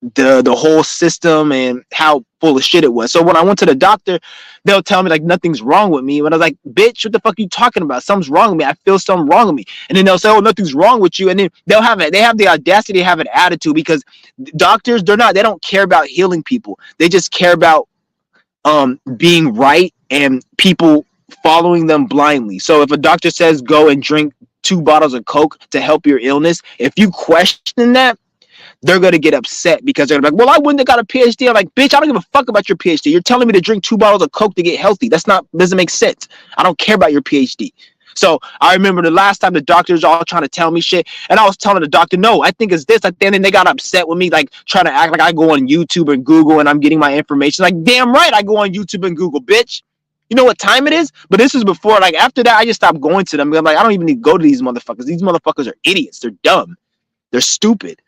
the whole system and how full of shit it was. So when I went to the doctor, they'll tell me like nothing's wrong with me. When I was like, bitch, what the fuck are you talking about? Something's wrong with me. I feel something wrong with me. And then they'll say, oh, nothing's wrong with you. And then they have the audacity to have an attitude because doctors, they don't care about healing people. They just care about being right and people following them blindly. So if a doctor says go and drink 2 bottles of Coke to help your illness, if you question that, they're going to get upset because they're like, well, I wouldn't have got a PhD. I'm like, bitch, I don't give a fuck about your PhD. You're telling me to drink 2 bottles of Coke to get healthy. Doesn't make sense. I don't care about your PhD. So I remember the last time the doctors all trying to tell me shit, and I was telling the doctor, no, I think it's this. Like, then they got upset with me, like trying to act like I go on YouTube and Google and I'm getting my information. Like, damn right, I go on YouTube and Google, bitch. You know what time it is? But this is before, like after that, I just stopped going to them. I'm like, I don't even need to go to these motherfuckers. These motherfuckers are idiots. They're dumb. They're stupid.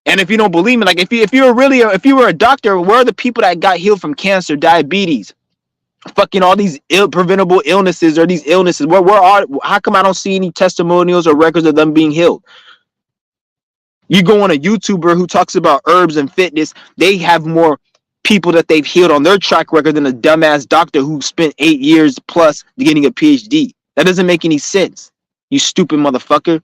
And if you don't believe me, like if you were a doctor, where are the people that got healed from cancer, diabetes, fucking all these preventable illnesses or these illnesses? How come I don't see any testimonials or records of them being healed? You go on a YouTuber who talks about herbs and fitness, they have more people that they've healed on their track record than a dumbass doctor who spent 8 years plus getting a PhD. That doesn't make any sense. You stupid motherfucker.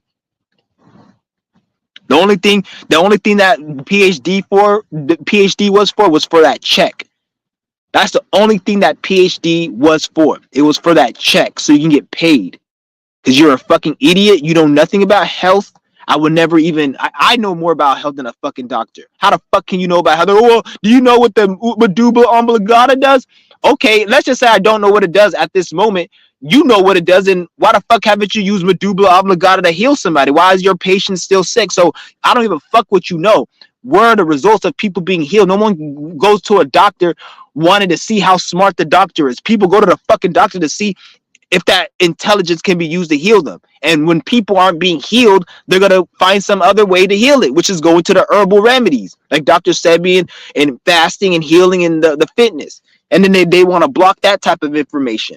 The only thing that the PhD was for that check. That's the only thing that PhD was for. It was for that check so you can get paid. Because you're a fucking idiot. You know nothing about health. I would never even. I know more about health than a fucking doctor. How the fuck can you know about health? Well, do you know what the medulla oblongata does? Okay, let's just say I don't know what it does at this moment. You know what it does, and why the fuck haven't you used medulla oblongata to heal somebody? Why is your patient still sick? So I don't give a fuck what you know. Where are the results of people being healed? No one goes to a doctor wanting to see how smart the doctor is. People go to the fucking doctor to see if that intelligence can be used to heal them. And when people aren't being healed, they're going to find some other way to heal it, which is going to the herbal remedies, like Dr. Sebi and fasting and healing and the fitness. And then they want to block that type of information.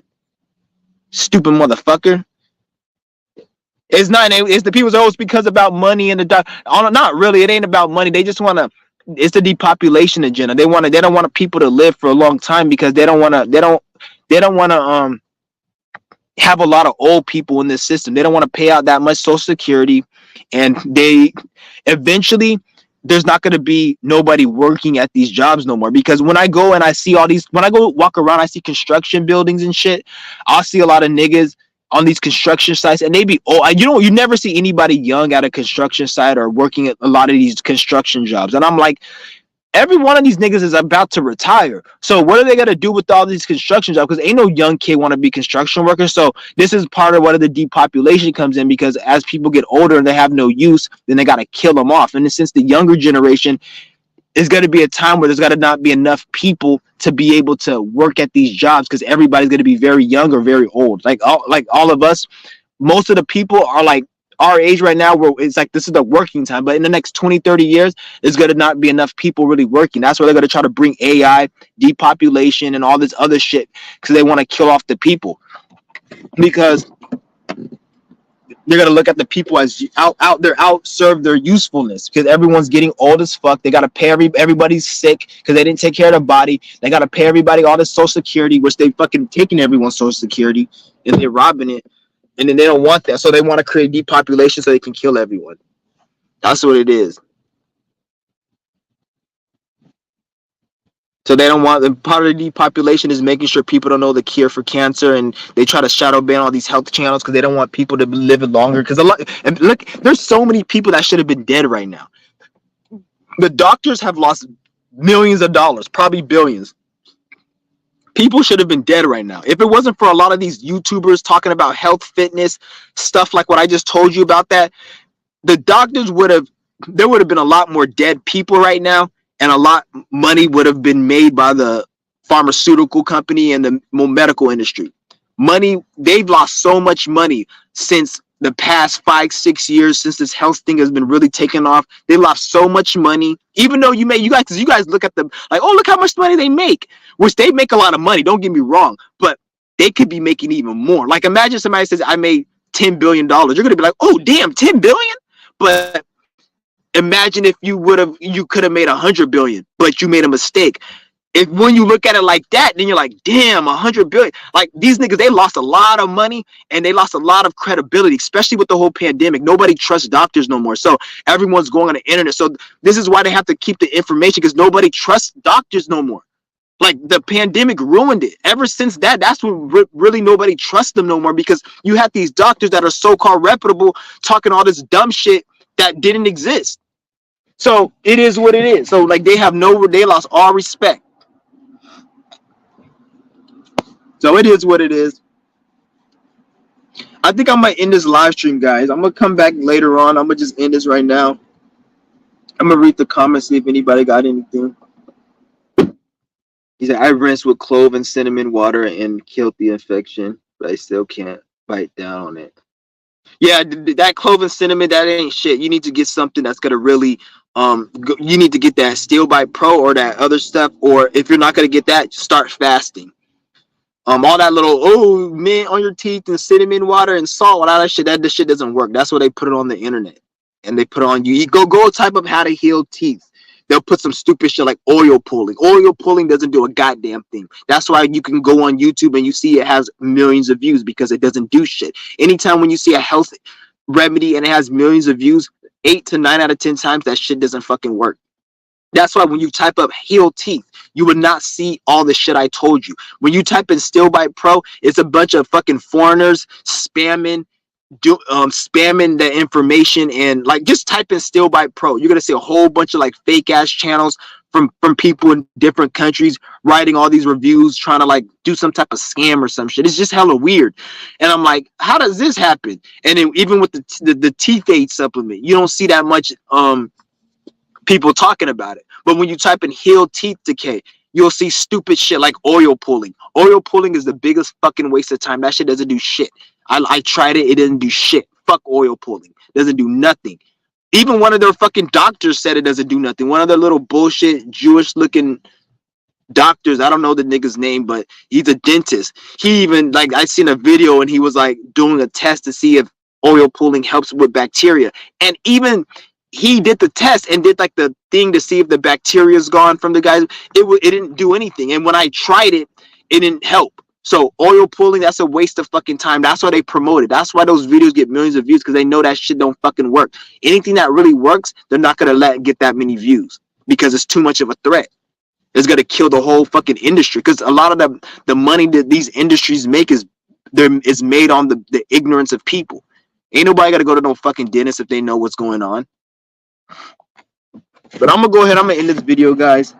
Stupid motherfucker. It's not. It's the people say, oh, it's because about money and the doctor. Not really. It ain't about money. They just want to. It's the depopulation agenda. They don't want people to live for a long time because they don't want to. They don't want to have a lot of old people in this system. They don't want to pay out that much Social Security, and they eventually there's not going to be nobody working at these jobs no more. Because when I go and I see when I go walk around, I see construction buildings and shit. I'll see a lot of niggas on these construction sites, and they be old. You never see anybody young at a construction site or working at a lot of these construction jobs. And I'm like, every one of these niggas is about to retire. So what are they going to do with all these construction jobs? Because ain't no young kid want to be construction workers. So this is part of what the depopulation comes in, because as people get older and they have no use, then they got to kill them off. And since the younger generation is going to be a time where there's got to not be enough people to be able to work at these jobs, because everybody's going to be very young or very old. Like all of us, most of the people are like our age right now, where it's like this is the working time. But in the next 20, 30 years, there's going to not be enough people really working. That's why they're going to try to bring AI, depopulation, and all this other shit, because they want to kill off the people. Because they're going to look at the people as outserve their usefulness, because everyone's getting old as fuck. They got to pay everybody's sick because they didn't take care of their body. They got to pay everybody all this Social Security, which they fucking taking everyone's Social Security and they're robbing it. And then they don't want that. So they want to create depopulation so they can kill everyone. That's what it is. So they don't want, part of the depopulation is making sure people don't know the cure for cancer, and they try to shadow ban all these health channels because they don't want people to be living longer. Because look, there's so many people that should have been dead right now. The doctors have lost millions of dollars, probably billions. People should have been dead right now. If it wasn't for a lot of these YouTubers talking about health, fitness, stuff like what I just told you about, that the doctors there would have been a lot more dead people right now, and a lot money would have been made by the pharmaceutical company and the medical industry. They've lost so much money since the past 5-6 years, since this health thing has been really taking off. They lost so much money, even though you guys look at them like, oh, look how much money they make, which they make a lot of money, don't get me wrong, but they could be making even more. Like, imagine somebody says I made $10 billion. You're gonna be like, oh damn, $10 billion. But Imagine if you could have made 100 billion, but you made a mistake. If when you look at it like that, then you're like, damn, 100 billion. Like these niggas, they lost a lot of money and they lost a lot of credibility, especially with the whole pandemic. Nobody trusts doctors no more. So everyone's going on the internet. So this is why they have to keep the information, because nobody trusts doctors no more. Like the pandemic ruined it. Ever since that, that's when really nobody trusts them no more, because you have these doctors that are so-called reputable talking all this dumb shit that didn't exist. So it is what it is. So like they lost all respect. So it is what it is. I think I might end this live stream, guys. I'm gonna come back later on. I'm gonna just end this right now. I'm gonna read the comments, see if anybody got anything. He said, I rinsed with clove and cinnamon water and killed the infection, but I still can't bite down on it. Yeah, that clove and cinnamon, that ain't shit. You need to get something that's gonna really, you need to get that Steel Bite Pro or that other stuff. Or if you're not gonna get that, start fasting. All that little mint on your teeth and cinnamon water and salt, all that shit, that shit doesn't work. That's why they put it on the internet, and they put it on you. You go type of how to heal teeth. They'll put some stupid shit like oil pulling. Oil pulling doesn't do a goddamn thing. That's why you can go on YouTube and you see it has millions of views, because it doesn't do shit. Anytime when you see a health remedy and it has millions of views, 8 to 9 out of 10 times that shit doesn't fucking work. That's why when you type up heal teeth, you would not see all the shit I told you. When you type in Steel Bite Pro, it's a bunch of fucking foreigners spamming the information, and like just type in Steel Bite Pro. You're gonna see a whole bunch of like fake ass channels from people in different countries writing all these reviews, trying to like do some type of scam or some shit. It's just hella weird. And I'm like, how does this happen? And then even with the teeth aid supplement, you don't see that much people talking about it. But when you type in heal teeth decay, you'll see stupid shit like oil pulling. Oil pulling is the biggest fucking waste of time. That shit doesn't do shit. I tried it. It didn't do shit. Fuck oil pulling. Doesn't do nothing. Even one of their fucking doctors said it doesn't do nothing. One of their little bullshit Jewish looking doctors, I don't know the nigga's name, but he's a dentist. He even, like, I seen a video and he was like doing a test to see if oil pulling helps with bacteria. And even he did the test and did like the thing to see if the bacteria is gone from the guys. It didn't do anything. And when I tried it, it didn't help. So oil pulling, that's a waste of fucking time. That's why they promote it. That's why those videos get millions of views, because they know that shit don't fucking work. Anything that really works, they're not gonna let get that many views, because it's too much of a threat. It's gonna kill the whole fucking industry, because a lot of the money that these industries make is made on the ignorance of people. Ain't nobody gotta go to no fucking dentist if they know what's going on. But I'm gonna go ahead. I'm gonna end this video, guys.